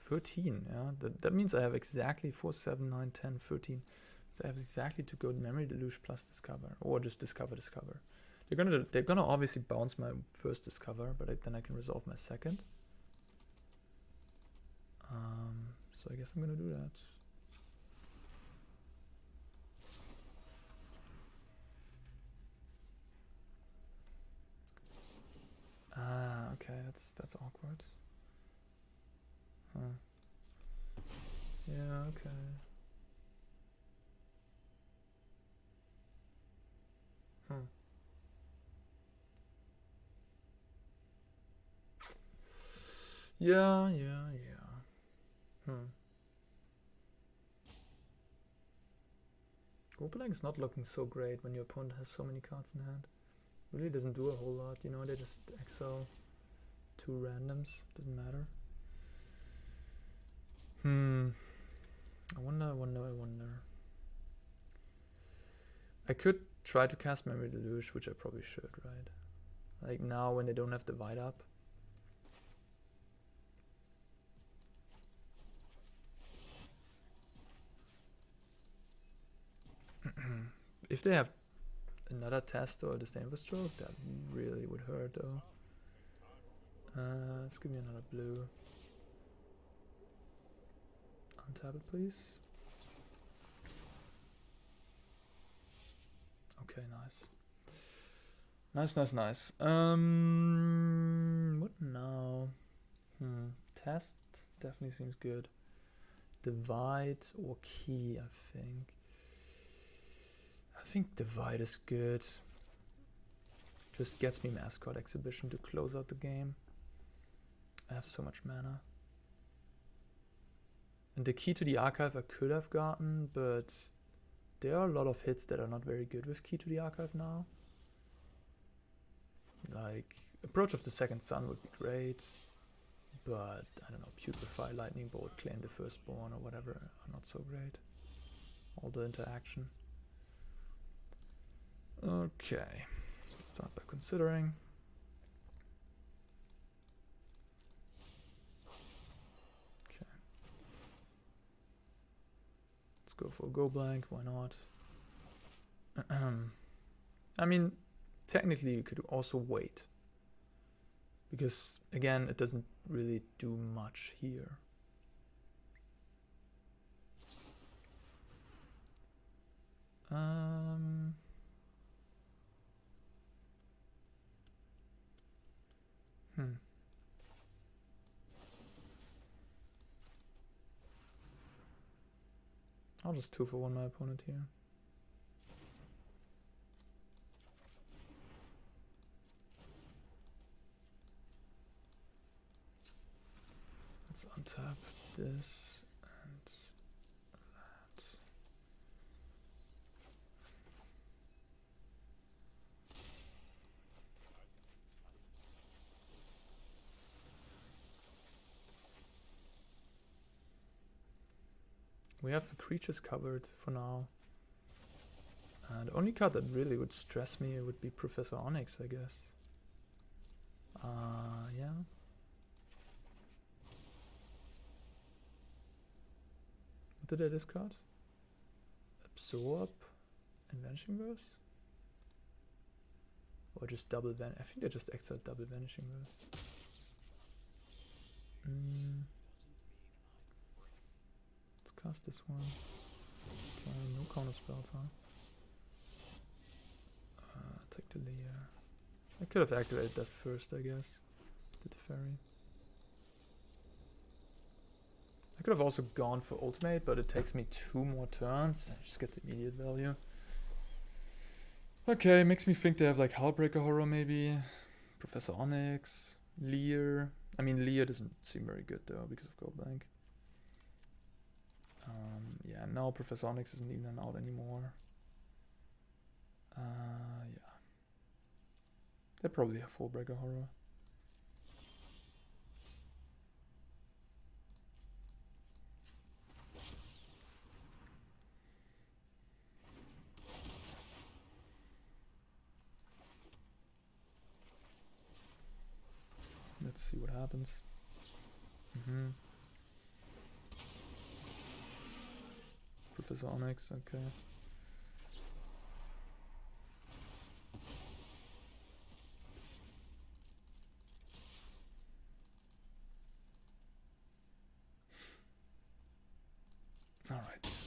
13, yeah. That means I have exactly 4, 7, 9, 10, 13. So I have exactly to go Memory Deluge plus Discover, or just Discover. They're gonna obviously bounce my first Discover, but then I can resolve my second. So I guess I'm gonna do that. Okay, that's awkward. Huh. Yeah, okay. Yeah. Goblin is not looking so great when your opponent has so many cards in hand. Really doesn't do a whole lot, you know, they just exile 2 randoms, doesn't matter. I wonder. I could try to cast Memory Deluge, which I probably should, right? Like now when they don't have Divide Up. If they have another test or a Disdainful Stroke, that really would hurt though. Let's give me another blue. Untap it, please. Okay, nice. Nice. What now? Test definitely seems good. Divide or key, I think. I think Divide is good. Just gets me Mascot Exhibition to close out the game. I have so much mana. And the Key to the Archive I could have gotten, but there are a lot of hits that are not very good with Key to the Archive now. Like, Approach of the Second Sun would be great, but I don't know, Putrefy, Lightning Bolt, Claim the Firstborn or whatever are not so great. All the interaction. Okay, let's start by considering. Okay. Let's go for a go blank, why not? I mean, technically you could also wait. Because, again, it doesn't really do much here. I'll just 2-for-1 my opponent here. Let's untap this and that. We have the creatures covered for now. The only card that really would stress me would be Professor Onyx, I guess. Yeah. What did I discard? Absorb and Vanishing Verse? Or just double I think I just exiled double Vanishing Verse. Let's cast this one. Okay, no counter spells, huh? Take the Lier. I could have activated that first, I guess. The Teferi. I could have also gone for ultimate, but it takes me 2 more turns. I just get the immediate value. Okay, makes me think they have like Hullbreaker Horror maybe. Professor Onyx. Lier. I mean, Lier doesn't seem very good though because of Go Blank. Yeah, now Professor Onyx isn't even out anymore. Yeah. They probably have Hullbreaker Horror. Let's see what happens. Professor Onyx, okay. All right.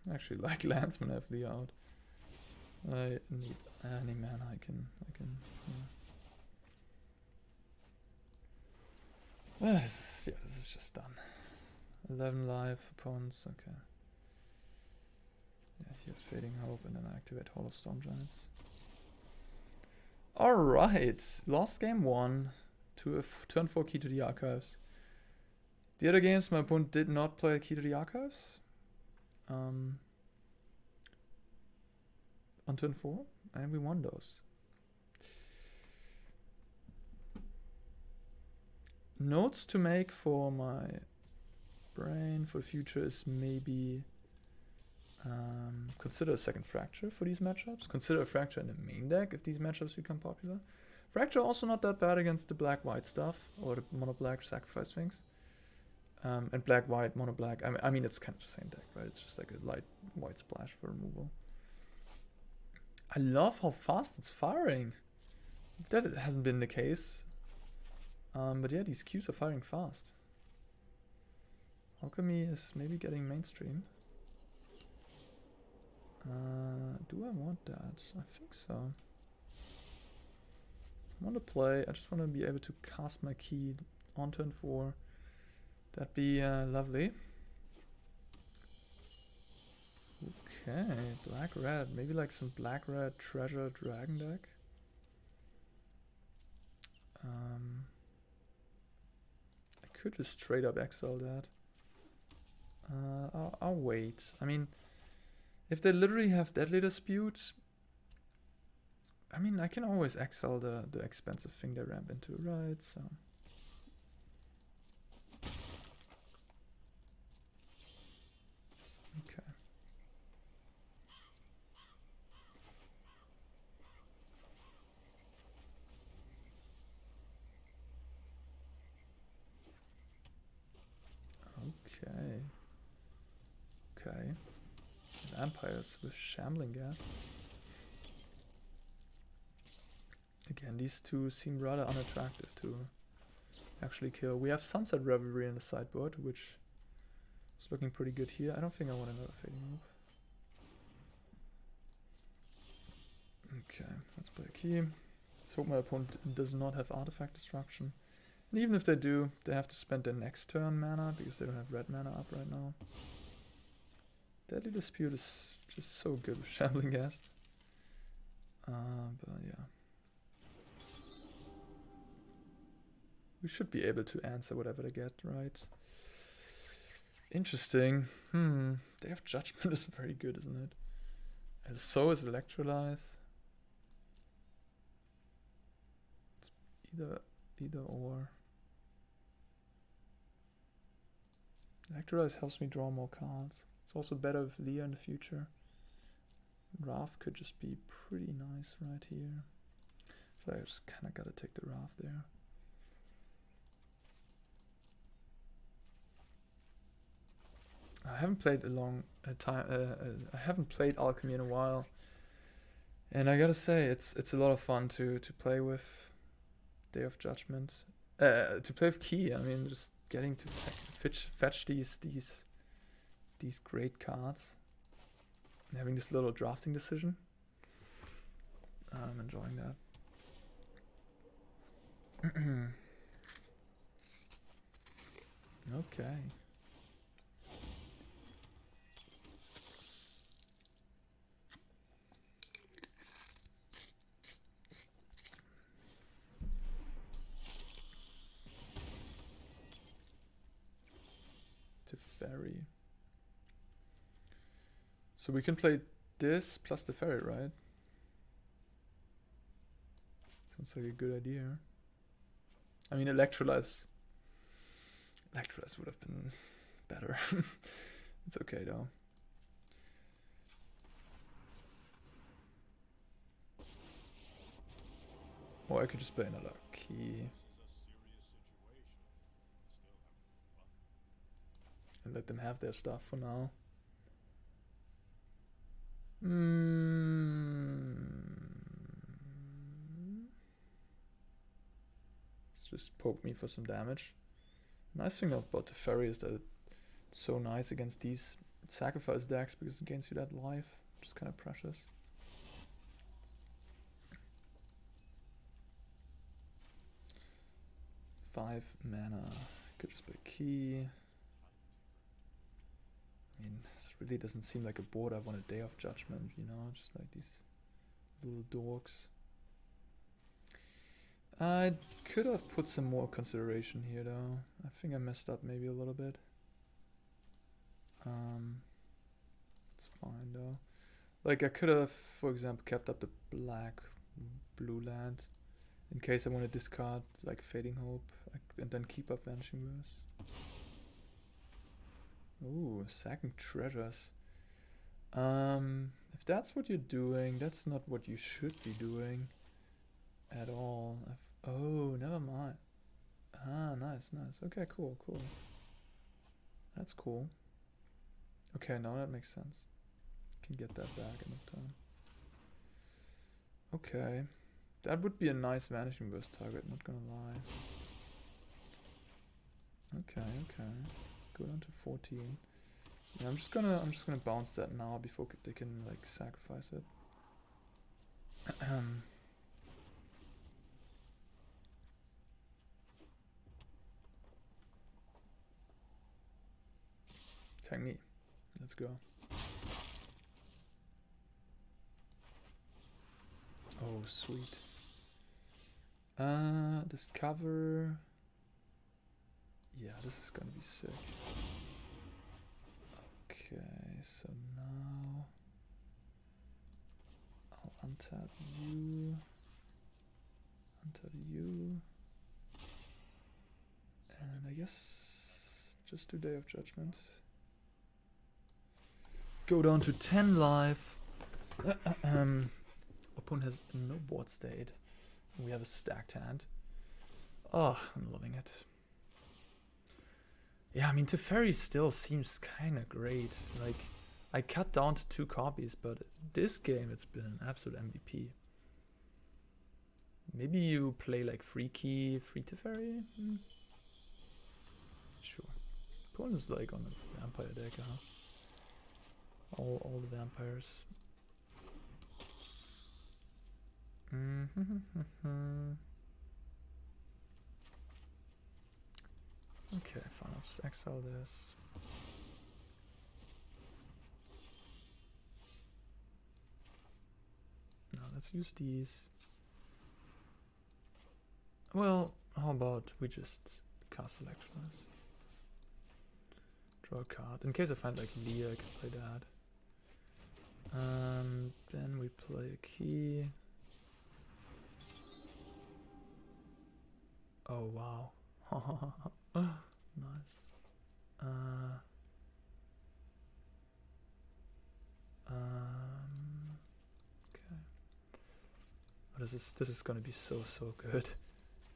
I actually like Landsman have the out. I need any mana I can yeah. This is just done. 11 life opponents, okay. Yeah, here Fading Hope and then I activate Hall of Storm Giants. Alright, lost game 1 to a turn 4 Key to the Archives. The other games my opponent did not play Key to the Archives. On turn 4, and we won those. Notes to make for my brain for future is maybe consider a second Fracture for these matchups. Consider a Fracture in the main deck if these matchups become popular. Fracture also not that bad against the black-white stuff, or the mono-black sacrifice things. And black-white, mono-black, I mean it's kind of the same deck, right? It's just like a light white splash for removal. I love how fast it's firing. That hasn't been the case. But yeah, these queues are firing fast. Alchemy is maybe getting mainstream. Do I want that? I think so. I want to play. I just want to be able to cast my key on turn 4. That'd be lovely. Okay, black-red. Maybe like some black-red treasure dragon deck. I could just straight up exile that. I'll wait. I mean, if they literally have Deadly Dispute, I mean, I can always exile the expensive thing they ramp into, right? So. Okay. Okay. Okay. Vampires with Shambling Gas. Again, these two seem rather unattractive to actually kill. We have Sunset Revelry in the sideboard, which is looking pretty good here. I don't think I want another Fading Hope. Okay, let's play a key. Let's hope my opponent does not have Artifact Destruction. And even if they do, they have to spend their next turn mana because they don't have red mana up right now. Deadly Dispute is just so good with Shambling Gas. But yeah. We should be able to answer whatever they get, right? Interesting. Day of Judgment is very good, isn't it? And so is Electrolyze. It's either or. Electrolyze helps me draw more cards. It's also better with Lier in the future. Wrath could just be pretty nice right here. So I just kind of gotta take the Wrath there. I haven't played I haven't played Alchemy in a while, and I gotta say it's a lot of fun to play with Day of Judgment. To play with Key, I mean, just getting to fetch these great cards, and having this little drafting decision. I'm enjoying that. Okay. Teferi. So we can play this plus Teferi, right? Sounds like a good idea. I mean, Electrolyze would have been better. It's okay though. Or I could just play another key. And let them have their stuff for now. Let's just poke me for some damage. Nice thing about Teferi is that it's so nice against these sacrifice decks because it gains you that life, which is kind of precious. Five mana. Could just play key. I mean, this really doesn't seem like a board I want a Day of Judgment, you know, just like these little dorks. I could have put some more consideration here though. I think I messed up maybe a little bit. It's fine though. Like I could have, for example, kept up the blue land in case I want to discard like Fading Hope and then keep up Vanishing Verse. Ooh, sacking treasures. If that's what you're doing, that's not what you should be doing at all. Oh, never mind. Ah, nice. Okay, cool. That's cool. Okay, now that makes sense. Can get that back in the turn. Okay. That would be a nice Vanishing Verse target, not gonna lie. Okay, okay. Go down to 14. Yeah, I'm just gonna bounce that now before they can like sacrifice it. Tag me. Let's go. Oh, sweet. Discover. Yeah, this is gonna be sick. Okay, so now I'll untap you. Untap you. And I guess just do Day of Judgment. Go down to 10 life. Opponent has no board state. We have a stacked hand. Oh, I'm loving it. Yeah, I mean, Teferi still seems kind of great. Like, I cut down to 2 copies, but this game, it's been an absolute MVP. Maybe you play like free Teferi? Sure. Opponent's like on a vampire deck, huh? All the vampires. Okay, fine, I'll just exile this. Now let's use these. Well, how about we just cast Selectionless? Draw a card. In case I find like Lier, I can play that. Then we play a key. Oh wow. Nice. Okay. Oh, this is gonna be so good.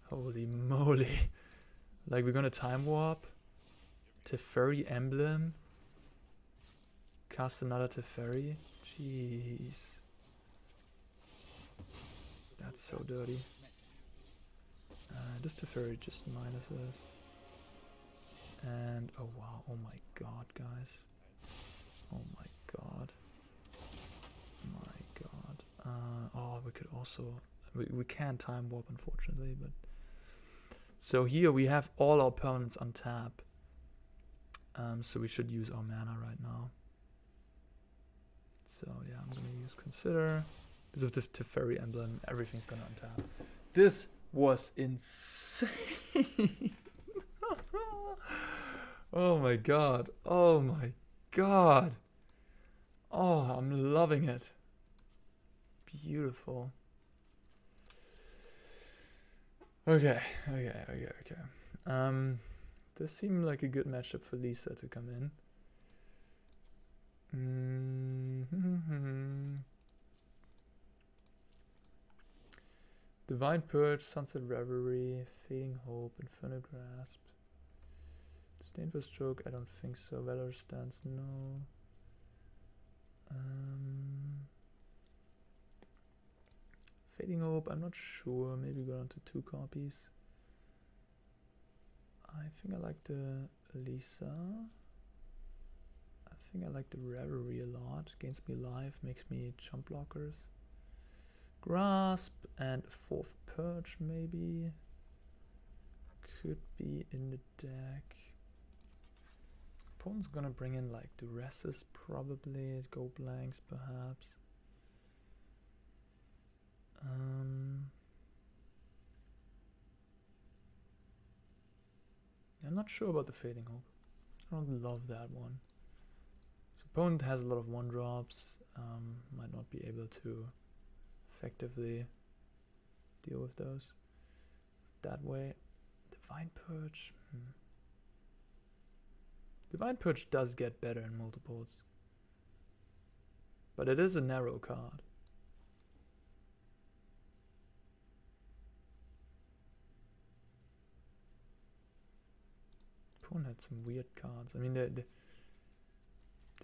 Holy moly. Like, we're gonna time warp. Teferi emblem. Cast another Teferi. Jeez. That's so dirty. This Teferi just minuses. And oh wow, oh my god, guys. Oh my god. My god. Oh, we could also we can't time warp, unfortunately, but so here we have all our permanents on tap. So we should use our mana right now. So yeah, I'm gonna use Consider. Because of the Teferi emblem, everything's gonna untap. This was insane. Oh my god. Oh my god. Oh, I'm loving it. Beautiful. Okay. This seemed like a good matchup for Lisa to come in. Divine Purge, Sunset Revelry, Fading Hope, Infernal Grasp. Disdainful Stroke, I don't think so. Valorous Stance, no. Fading Hope, I'm not sure. Maybe go down to 2 copies. I think I like the Lisa. I think I like the Revelry a lot. Gains me life, makes me jump blockers. Grasp and a 4th Purge maybe. Could be in the deck. Opponent's gonna bring in like Duresses probably. Go blanks perhaps. I'm not sure about the Fading Hope. I don't love that one. So opponent has a lot of 1-drops. Might not be able to effectively deal with those that way. Divine Purge. Divine Purge does get better in multiples, but it is a narrow card. Opponent had some weird cards. I mean, they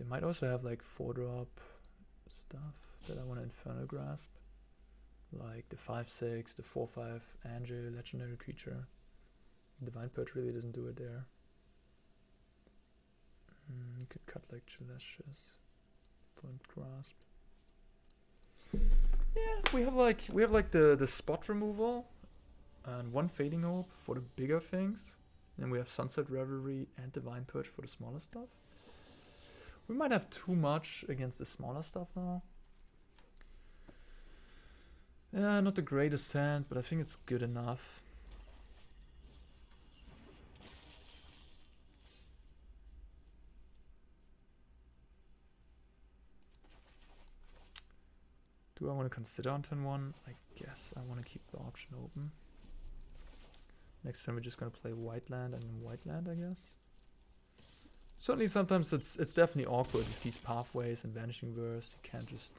might also have like 4-drop stuff that I want to Infernal Grasp. like the 5/6, the 4/5 Angel, legendary creature. Divine Purge really doesn't do it there. You could cut like Celestus, Point Grasp. Yeah, we have like the spot removal and one Fading Hope for the bigger things. Then we have Sunset Revelry and Divine Purge for the smaller stuff. We might have too much against the smaller stuff now. Yeah, not the greatest hand, but I think it's good enough. Do I want to consider on turn 1? I guess I want to keep the option open. Next time we're just going to play white land and white land, I guess. Certainly sometimes it's definitely awkward with these pathways and Vanishing Verse. You can't just...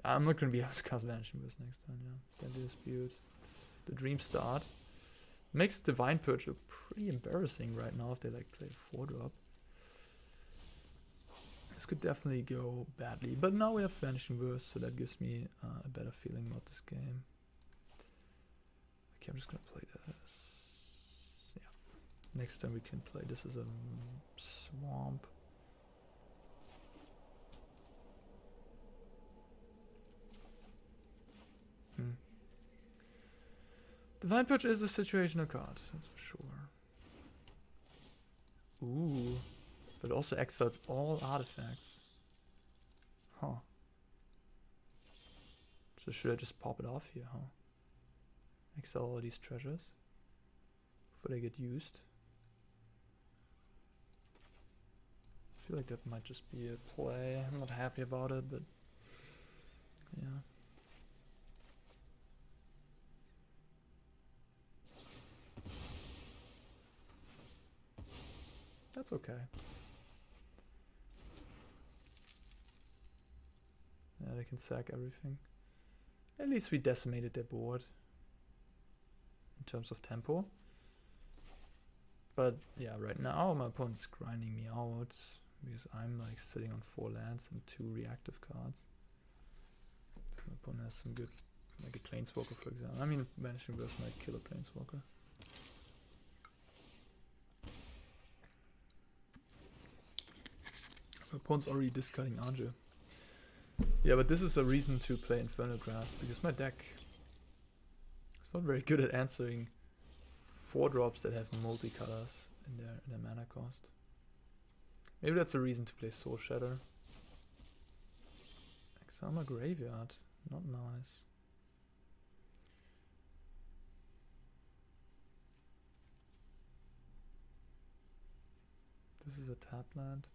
I'm not going to be able to cast Vanishing Verse next time, yeah. Deadly Dispute. The Dream Start. Makes Divine Purge look pretty embarrassing right now if they like play a 4-drop. This could definitely go badly, but now we have Vanishing Verse, so that gives me a better feeling about this game. Okay, I'm just gonna play this. Yeah. Next time we can play this as a swamp. Divine Purge is a situational card, that's for sure. Ooh. But it also exiles all artifacts. Huh. So should I just pop it off here, huh? Exile all these treasures before they get used. I feel like that might just be a play. I'm not happy about it, but yeah. That's okay. Yeah, they can sack everything. At least we decimated their board in terms of tempo. But yeah, right now my opponent's grinding me out because I'm like sitting on 4 lands and 2 reactive cards. So my opponent has some good, like a Planeswalker for example. I mean, Vanishing Verse might kill a Planeswalker. My opponent's already discarding Argel. Yeah, but this is a reason to play Infernal Grasp, because my deck is not very good at answering 4-drops that have multicolors in their mana cost. Maybe that's a reason to play Soul Shatter. Exile my graveyard, not nice. This is a tap land.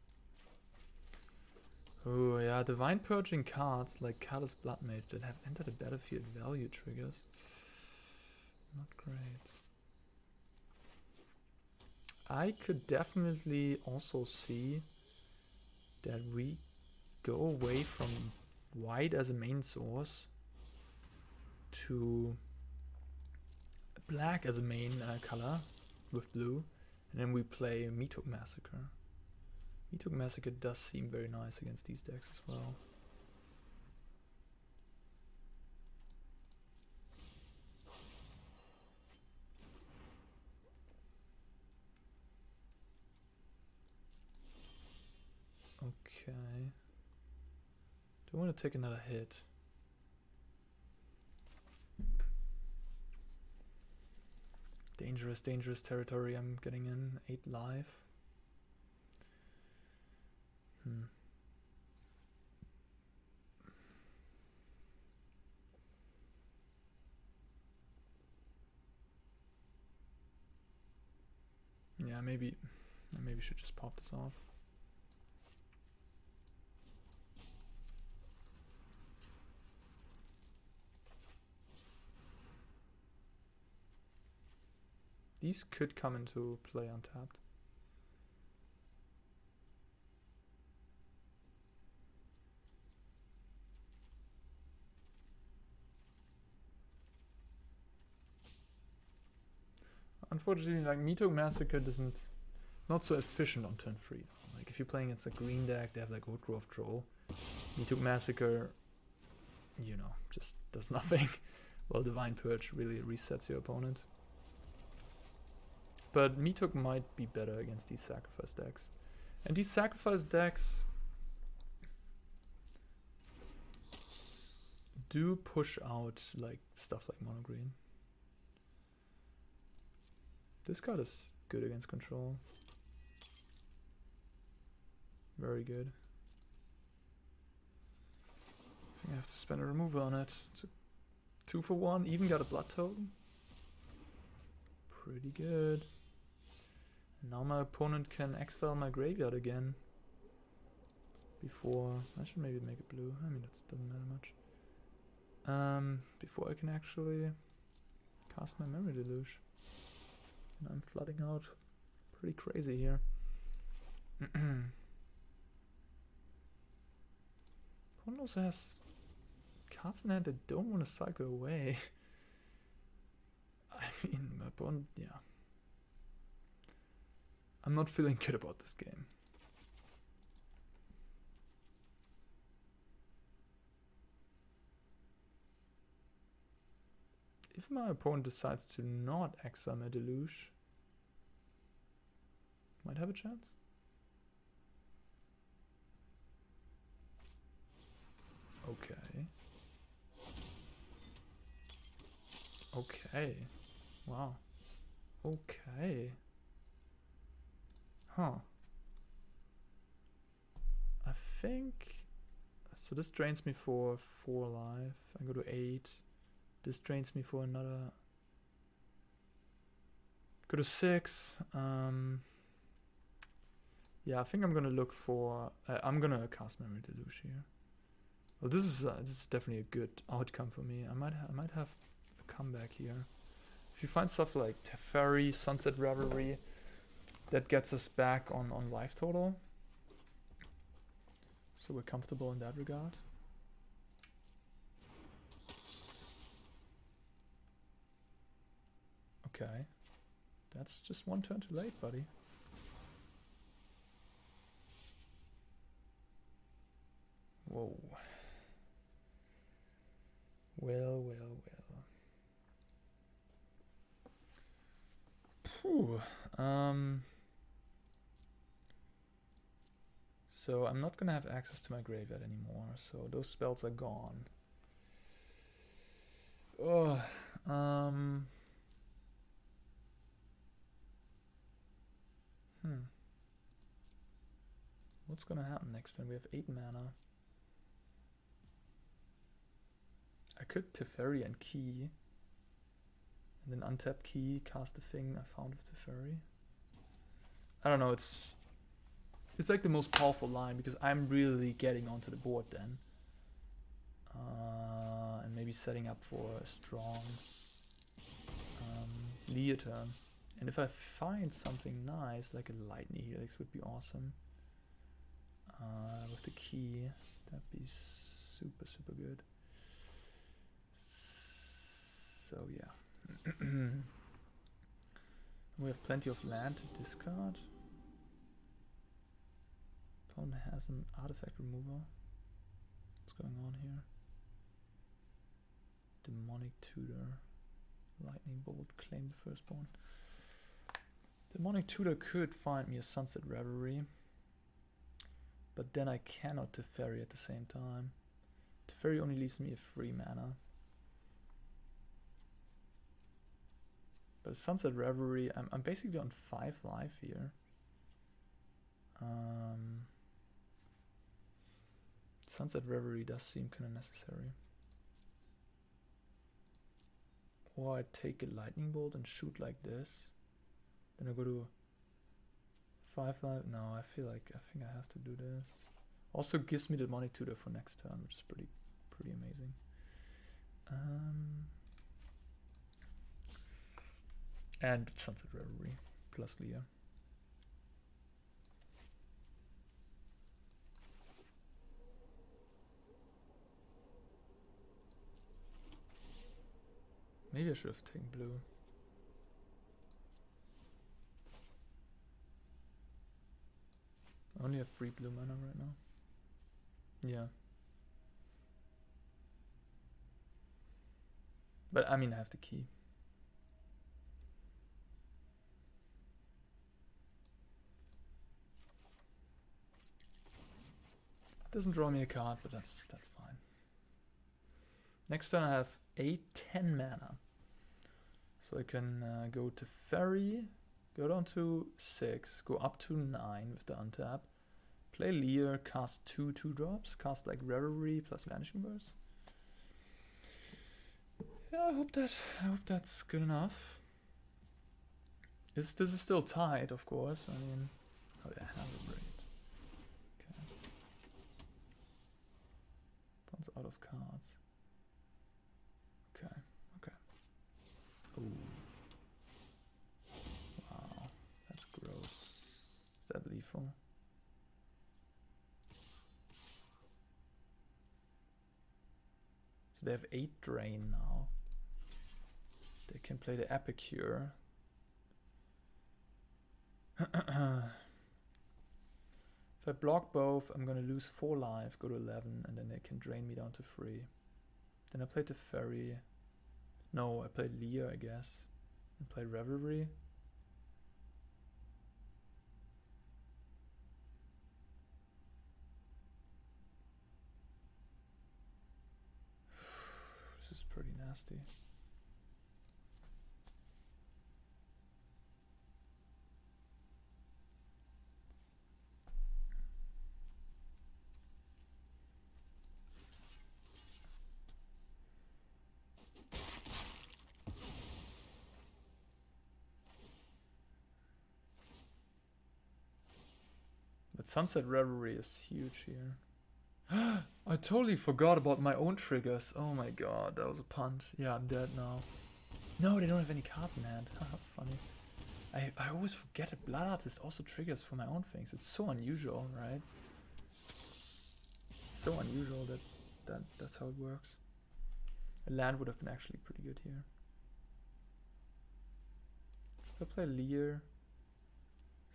Oh yeah, Divine Purging cards like Callous Bloodmage that have entered the battlefield value triggers. Not great. I could definitely also see that we go away from white as a main source to black as a main color with blue, and then we play Meathook Massacre. Meathook Massacre does seem very nice against these decks as well. Okay. Do I want to take another hit? Dangerous, dangerous territory I'm getting in. 8 life. Yeah, maybe should just pop this off. These could come into play untapped. Unfortunately, like Meathook Massacre not so efficient on turn 3. Like if you're playing against a green deck, they have like Woodgrove Troll. Meathook Massacre you know, just does nothing. Well, Divine Purge really resets your opponent. But Meatook might be better against these sacrifice decks. And these sacrifice decks do push out like stuff like mono green. This card is good against control. Very good. I think I have to spend a removal on it. It's a 2 for 1, even got a blood token. Pretty good. And now my opponent can exile my graveyard again. Before I should maybe make it blue. I mean, that doesn't matter much. Before I can actually cast my Memory Deluge. And I'm flooding out pretty crazy here. Opponent also has cards in hand that don't want to cycle away. I mean, my opponent, yeah. I'm not feeling good about this game. If my opponent decides to not exile my Deluge, might have a chance. Okay. Okay. Wow. Okay. Huh. I think... So this drains me for 4 life. I go to 8. This drains me for another... Go to 6. Yeah, I think I'm gonna look for... I'm gonna cast Memory Deluge here. Well, this is definitely a good outcome for me. I might have a comeback here. If you find stuff like Teferi, Sunset Revelry, that gets us back on life total. So we're comfortable in that regard. Okay. That's just 1 turn too late, buddy. Whoa. Well, well, well. Phew. So I'm not gonna have access to my graveyard anymore, so those spells are gone. Oh, What's gonna happen next turn? We have 8 mana. I could Teferi and Key. And then untap Key, cast the thing I found with Teferi. I don't know, it's like the most powerful line because I'm really getting onto the board then. And maybe setting up for a strong Lier turn. And if I find something nice, like a Lightning Helix would be awesome. With the Key, that'd be super, super good. So yeah. We have plenty of land to discard. Opponent has an artifact removal. What's going on here? Demonic Tutor. Lightning Bolt, claim the firstborn. Demonic Tutor could find me a Sunset Revelry. But then I cannot Teferi at the same time. Teferi only leaves me a free mana. But Sunset Revelry, I'm basically on 5 life here. Sunset Revelry does seem kind of necessary. Or I take a Lightning Bolt and shoot like this. Then I go to 5 life. No, I think I have to do this. Also gives me the Demonic Tutor for next turn, which is pretty amazing. And Sunset Revelry plus Lier. Maybe I should have taken blue. I only have 3 blue mana right now. Yeah. But I mean, I have the key. Doesn't draw me a card, but that's fine. Next turn I have 8-10 mana. So I can go to Teferi, go down to 6, go up to 9 with the untap. Play Lier, cast 2 2-drops, cast like Revelry plus Vanishing Verse. Yeah, I hope that's good enough. This is still tight, of course. I mean, oh yeah, great. Okay. Bounce out of cards. Okay. Ooh. Wow, that's gross. Is that lethal? So they have 8 drain now. They can play the Epicure. If I block both, I'm gonna lose 4 life, go to 11, and then they can drain me down to 3. Then I played the Teferi. No, I played Lier, I guess. And played Revelry. This is pretty nasty. But Sunset Revelry is huge here. I totally forgot about my own triggers. Oh my god, that was a punt. Yeah, I'm dead now. No, they don't have any cards in hand. Funny. I always forget that Blood Artist also triggers for my own things. It's so unusual, right? It's so unusual that's how it works. A land would have been actually pretty good here. If I play Lier,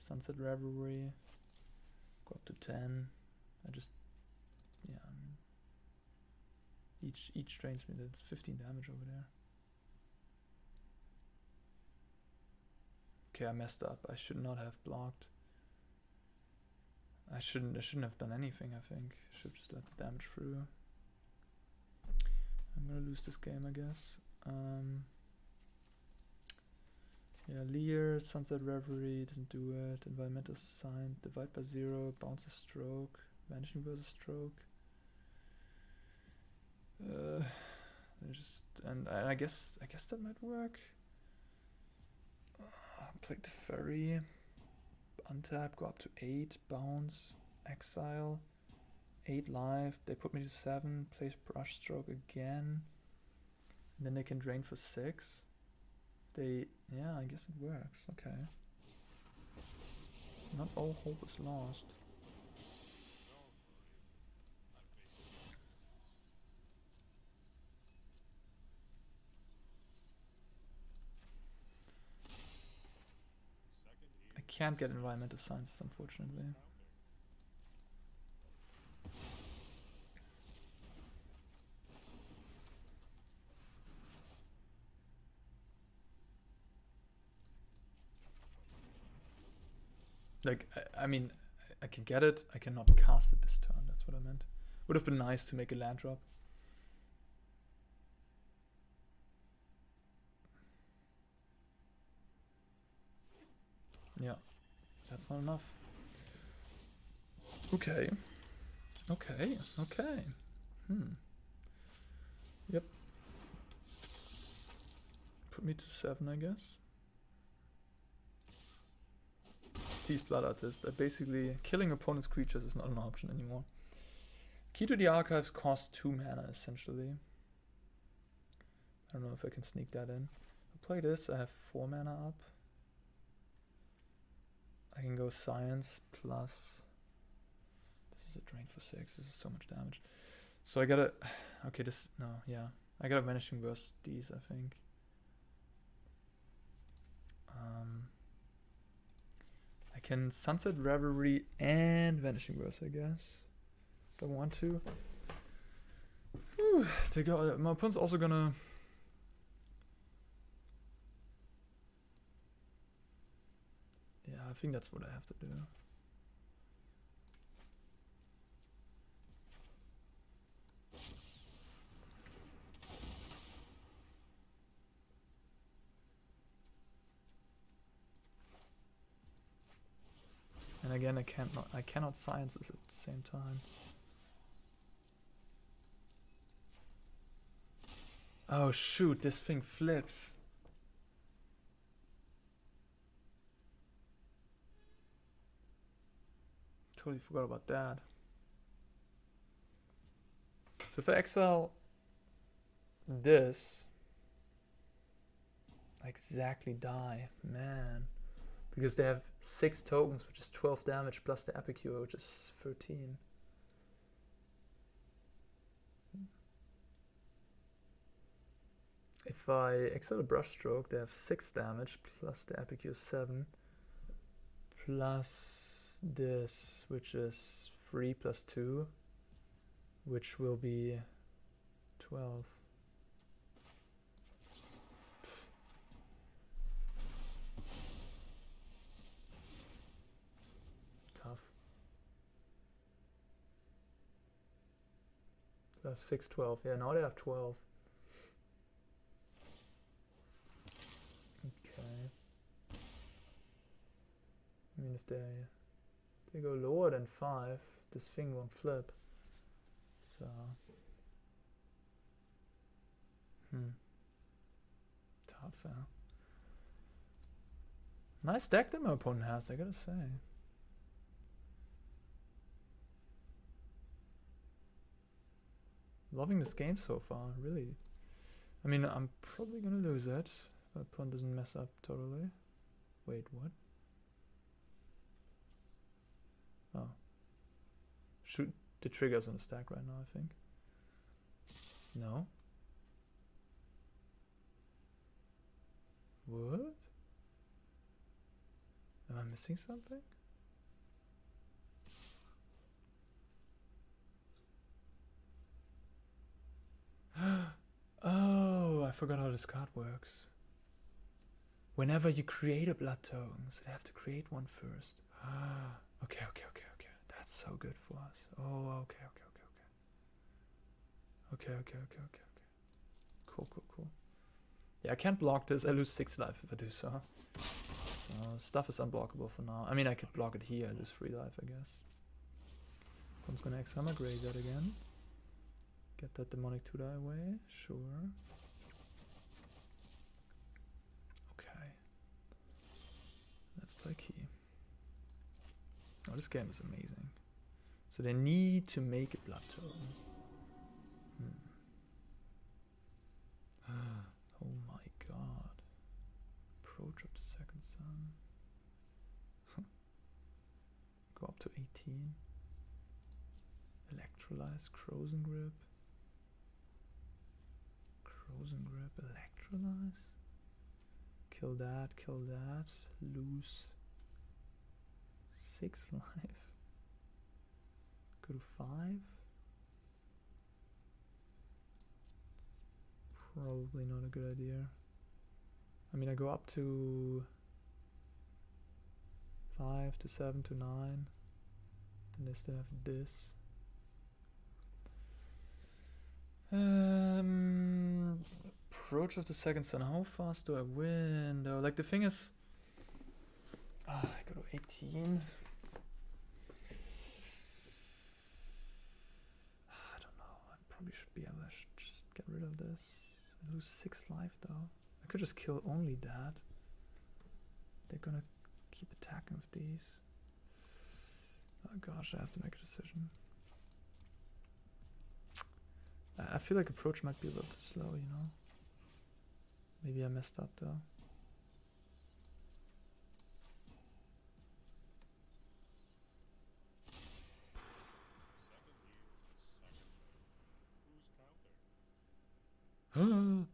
Sunset Revelry, go up to 10. I just, yeah, I mean, each drains me. That's 15 damage over there. Okay, I messed up. I should not have blocked. I shouldn't have done anything, I think. Should have just let the damage through. I'm gonna lose this game, I guess. Yeah, Lier, Sunset Revelry, doesn't do it. Environmental Sign, Divide by 0, Bounce a Stroke, Vanishing Verse Stroke. And I guess that might work. Play the Teferi, untap, go up to 8, bounce, exile, 8 life. They put me to 7, play Brush Stroke again. And then they can drain for 6. Yeah, I guess it works. Okay. Not all hope is lost. I can't get environmental sciences, unfortunately. Like, I mean, I can get it. I cannot cast it this turn. That's what I meant. Would have been nice to make a land drop. Yeah, that's not enough. Okay. Yep. Put me to 7, I guess. Tease Blood Artist. Basically, killing opponent's creatures is not an option anymore. Key to the Archives costs 2 mana, essentially. I don't know if I can sneak that in. I'll play this, I have 4 mana up. I can go Science plus... This is a drain for 6, this is so much damage. So I gotta... Okay, this... No, yeah. I gotta Vanishing Verse these, I think. I can Sunset Revelry and Vanishing Verse, I guess. If I want to. Whew, my opponent's also gonna think that's what I have to do. And again, I cannot science this at the same time. Oh shoot, this thing flips. Totally forgot about that. So if I exile this, I exactly die, man. Because they have 6 tokens, which is 12 damage, plus the Epicure, which is 13. If I exile a Brushstroke, they have 6 damage, plus the Epicure 7, plus this, which is 3 plus 2, which will be 12. Tough. So I have 6, 12. Yeah, now they have 12. Okay. I mean, if they go lower than 5, this thing won't flip. So. Tough, huh? Nice deck that my opponent has, I gotta say. Loving this game so far, really. I mean, I'm probably gonna lose it. My opponent doesn't mess up totally. Wait, what? Oh. Shoot the triggers on the stack right now, I think. No. What? Am I missing something? Oh, I forgot how this card works. Whenever you create a blood token, so you have to create one first. Okay. That's so good for us. Oh, okay. Okay. Cool. Yeah, I can't block this. I lose 6 life if I do so. So stuff is unblockable for now. I mean, I could block it here. I lose 3 life, I guess. I'm gonna exile my graveyard again. Get that demonic 2-die away. Sure. Okay. Let's play key. Oh, this game is amazing. So they need to make a blood token. Oh my god. Approach of the second sun. Go up to 18. Electrolyze, Crozen Grip. Electrolyze. Kill that. Lose 6 life. Go to 5. It's probably not a good idea. I mean, I go up to 5 to 7 to 9. Then they still have this. Approach of the second sun. How fast do I win though? Like, the thing is, I go to 18. I don't know. I probably should be able to just get rid of this. I lose 6 life though. I could just kill only that. They're gonna keep attacking with these. Oh gosh, I have to make a decision. I feel like approach might be a little slow, you know. Maybe I messed up though.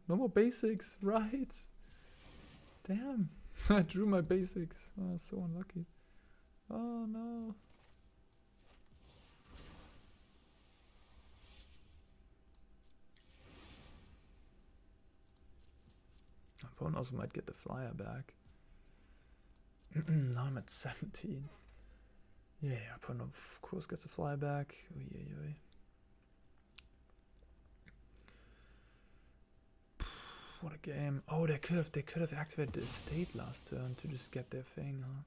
No more basics, right? Damn, I drew my basics. Oh, so unlucky. Oh no. My opponent also might get the flyer back. Now I'm at 17. Yeah, opponent of course gets a flyback. Oh yeah. What a game. Oh, they could have activated the estate last turn to just get their thing, huh?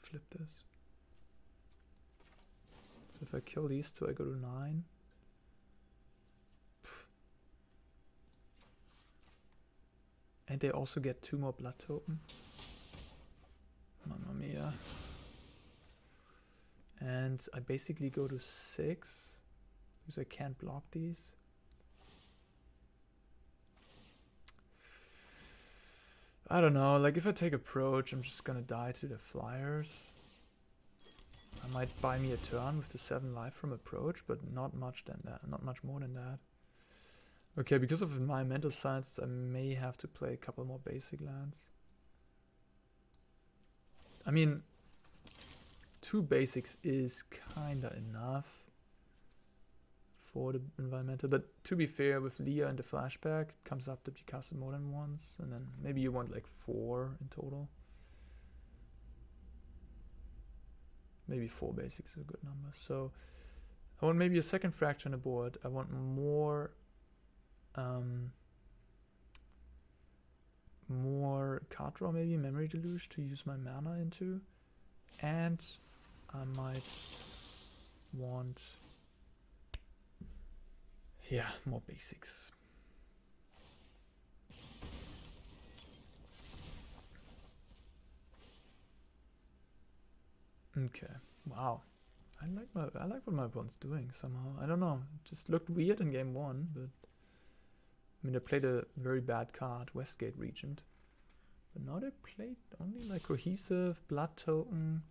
Flip this. So if I kill these two, I go to 9. And they also get 2 more blood token. Mamma mia. And I basically go to 6. Because I can't block these. I don't know, like if I take approach, I'm just gonna die to the flyers. I might buy me a turn with the 7 life from approach, but not much than that, not much more than that. Okay, because of my mental science, I may have to play a couple more basic lands. I mean, 2 basics is kinda enough for the environmental, but to be fair, with Lier and the flashback, it comes up that you cast it more than once, and then maybe you want like 4 in total. Maybe 4 basics is a good number. So I want maybe a second fracture on the board. I want more card draw, maybe Memory Deluge to use my mana into, and I might want more basics. Okay. Wow. I like what my opponent's doing somehow. I don't know. It just looked weird in game 1, but I mean they played a very bad card, Westgate Regent. But now they played only like cohesive, blood token.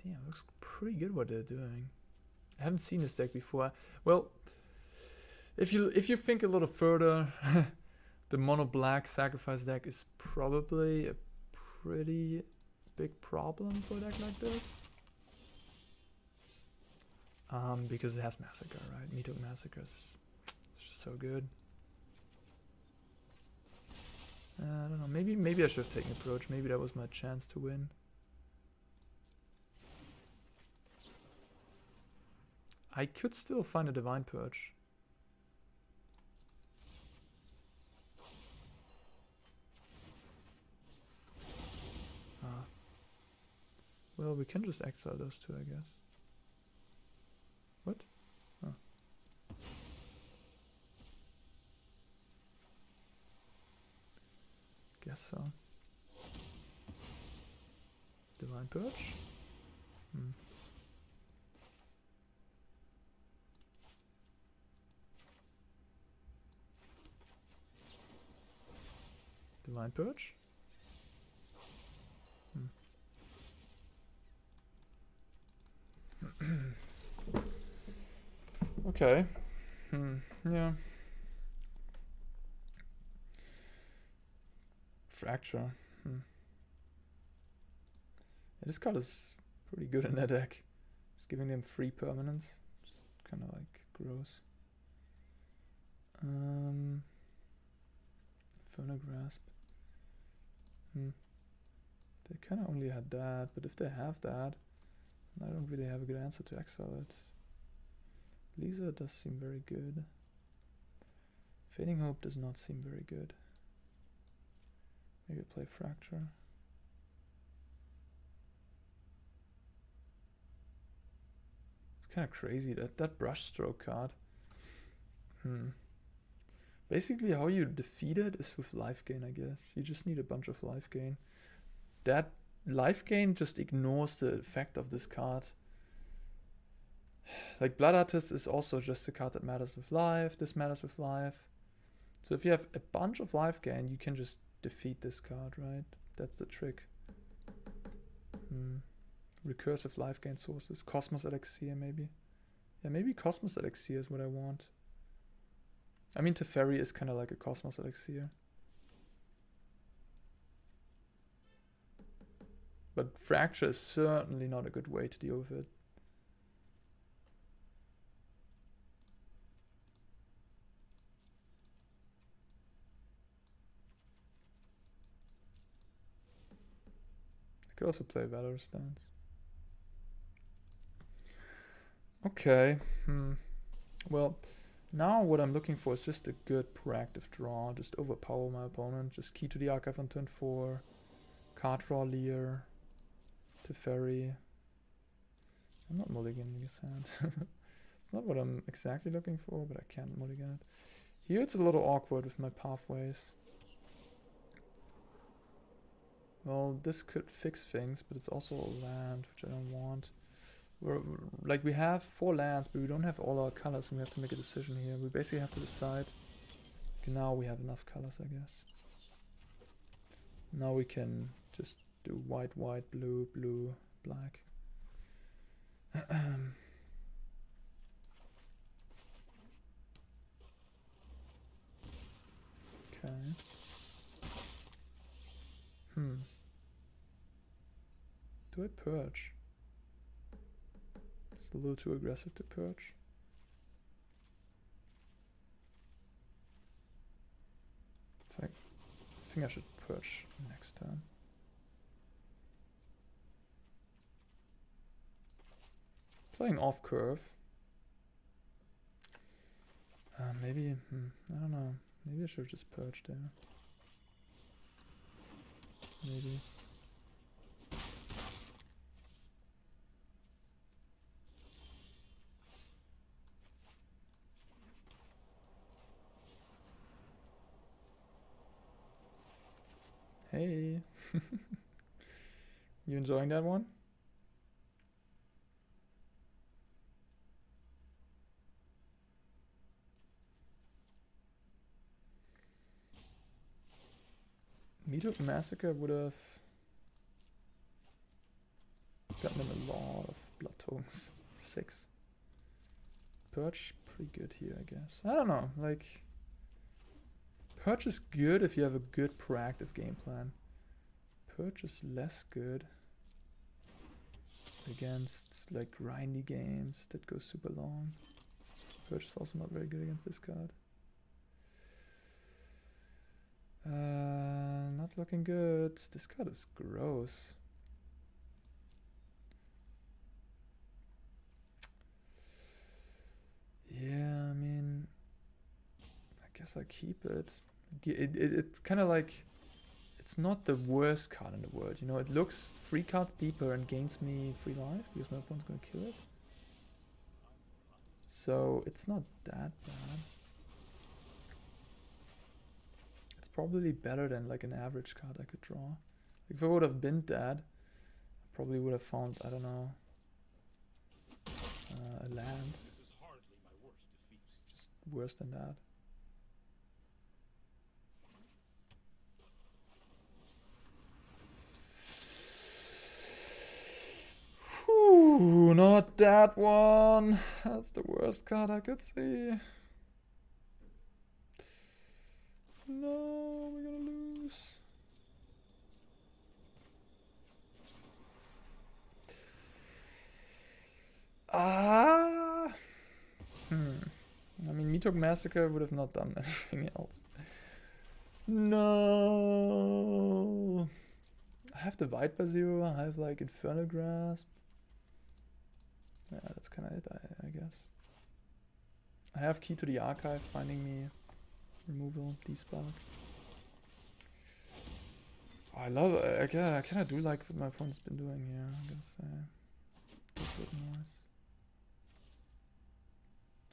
Damn, looks pretty good what they're doing. I haven't seen this deck before. Well, if you think a little further, the mono black sacrifice deck is probably a pretty big problem for a deck like this. Because it has Massacre, right? Meathook Massacre is just so good. I don't know. Maybe I should have taken approach. Maybe that was my chance to win. I could still find a Divine Purge. Well, we can just exile those 2, I guess. What? Oh. Guess so. Divine Purge? Divine Purge? Okay. Yeah. Fracture. Yeah, this card is pretty good in that deck. Just giving them 3 permanents. Just kind of like gross. Infernal Grasp. They kind of only had that, but if they have that, I don't really have a good answer to exile it. Lisa does seem very good. Fading Hope does not seem very good. Maybe play Fracture. It's kind of crazy that brush stroke card. Basically how you defeat it is with life gain, I guess. You just need a bunch of life gain. That life gain just ignores the effect of this card. Like Blood Artist is also just a card that matters with life. This matters with life. So if you have a bunch of life gain, you can just defeat this card, right? That's the trick. Recursive life gain sources. Cosmos Elixir, maybe. Yeah, maybe Cosmos Elixir is what I want. I mean, Teferi is kind of like a Cosmos Elixir. But Fracture is certainly not a good way to deal with it. Could also play Valorous Stance. Okay. Well, now what I'm looking for is just a good proactive draw. Just overpower my opponent. Just key to the archive on turn 4. Card draw Lier. Teferi. I'm not mulliganing his hand. It's not what I'm exactly looking for, but I can't mulligan it. Here it's a little awkward with my pathways. Well, this could fix things, but it's also a land, which I don't want. We have 4 lands, but we don't have all our colors, and we have to make a decision here. We basically have to decide. Okay, now we have enough colors, I guess. Now we can just do white, white, blue, blue, black. Okay. Do I purge? It's a little too aggressive to purge. I think I should purge next turn. Playing off curve. Maybe, I don't know. Maybe I should just purge there. Maybe. Hey. You enjoying that one? Meathook Massacre would have gotten them a lot of blood tokens. 6. Purge, pretty good here, I guess. I don't know, like... Purge is good if you have a good proactive game plan. Purge is less good against, like, grindy games that go super long. Purge is also not very good against this card. Not looking good. This card is gross. Yeah, I mean, I guess I keep it. It's kind of like, it's not the worst card in the world. You know, it looks 3 cards deeper and gains me 3 life because my opponent's gonna kill it. So it's not that bad. Probably better than like an average card I could draw. If I would have been that, I probably would have found, I don't know, a land. This is hardly my worst defeat. Just worse than that. Whew, not that one. That's the worst card I could see. No, we're gonna lose. I mean, Meathook Massacre would have not done anything else. No. I have the White by 0. I have like Infernal Grasp. Yeah, that's kind of it, I guess. I have Key to the Archive, finding me. Removal, despark. Oh, I love it. I kind of do like what my opponent's been doing here. I guess just a bit nice.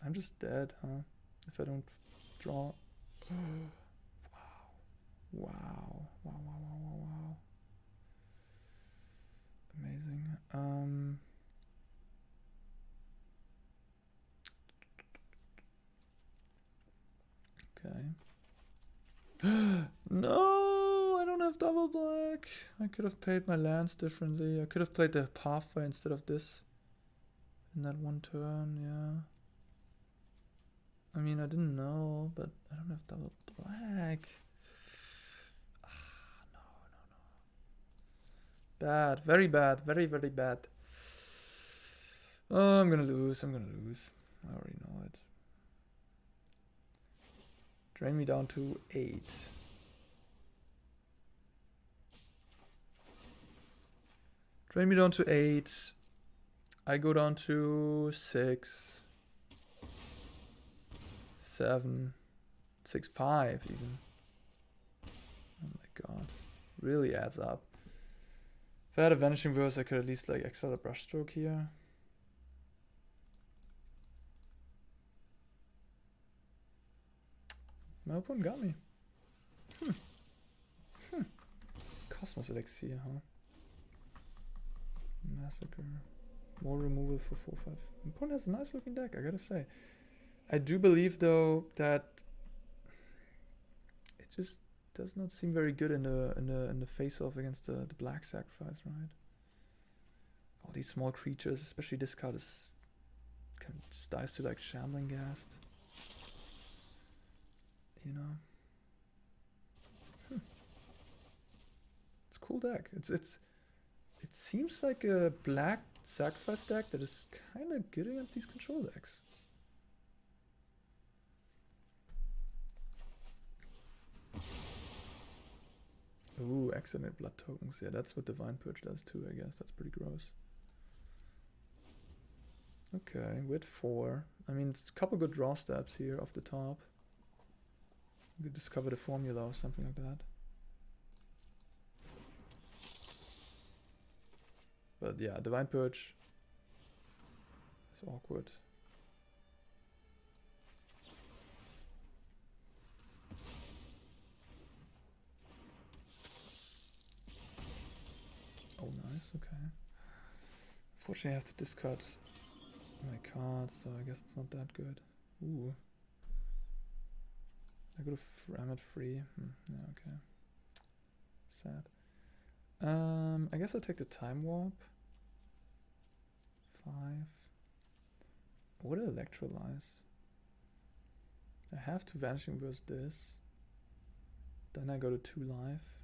I'm just dead, huh? If I don't draw. Wow. Wow. Wow, wow, wow, wow, wow. Amazing. Okay. No, I don't have double black. I could have played my lands differently. I could have played the pathway instead of this. In that one turn, yeah. I mean, I didn't know, but I don't have double black. No. Bad, very bad, very, very bad. Oh, I'm gonna lose. I already know it. Drain me down to 8. Drain me down to 8. I go down to 6. 7. 6, 5 even. Oh my god. Really adds up. If I had a Vanishing Verse, I could at least like exile a Brushstroke here. My opponent got me. Cosmos Elixir, huh? Massacre. More removal for 4/5. My opponent has a nice looking deck, I gotta say. I do believe though that it just does not seem very good in the face-off against the black sacrifice, right? All these small creatures, especially this card is kind of just dies to like Shambling Ghast. You know. It's a cool deck. It seems like a black sacrifice deck that is kind of good against these control decks. Ooh, accident blood tokens. Yeah, that's what Divine Purge does too, I guess. That's pretty gross. Okay, with 4. I mean, it's a couple good draw steps here off the top. You could discover the formula or something like that. But yeah, Divine Purge is awkward. Oh, nice, okay. Unfortunately, I have to discard my card, so I guess it's not that good. Ooh. I go to I'm at free. Yeah, okay. Sad. I guess I'll take the Time Warp. 5. What a Electrolyze. I have to Vanishing Verse this. Then I go to 2 life.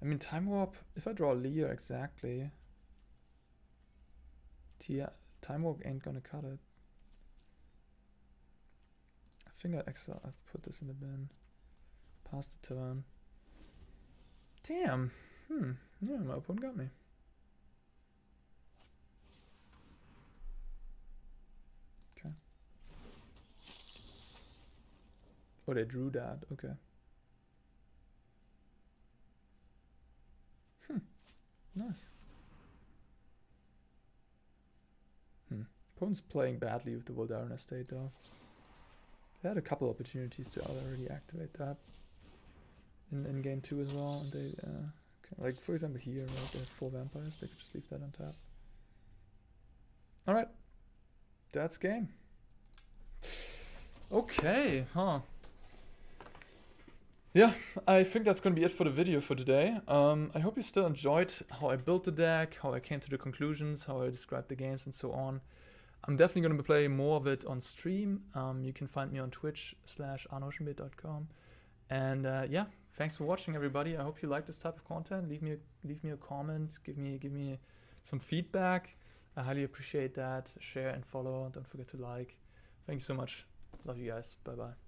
I mean, Time Warp, if I draw Lier exactly, Time Warp ain't gonna cut it. I think I put this in the bin. Pass the turn. Damn. Yeah, my opponent got me. Okay. Oh, they drew that. Okay. Nice. Opponent's playing badly with the Voldaren Estate though. They had a couple opportunities to already activate that in game 2 as well, and they okay. Like for example here, right? They have 4 vampires. They could just leave that on tap. All right, that's game. Okay, huh? Yeah, I think that's going to be it for the video for today. I hope you still enjoyed how I built the deck, how I came to the conclusions, how I described the games and so on. I'm definitely going to be playing more of it on stream. You can find me on twitch/arnoceanbit.com. And yeah, thanks for watching, everybody. I hope you like this type of content. Leave me a comment. Give me some feedback. I highly appreciate that. Share and follow. Don't forget to like. Thank you so much. Love you guys. Bye bye.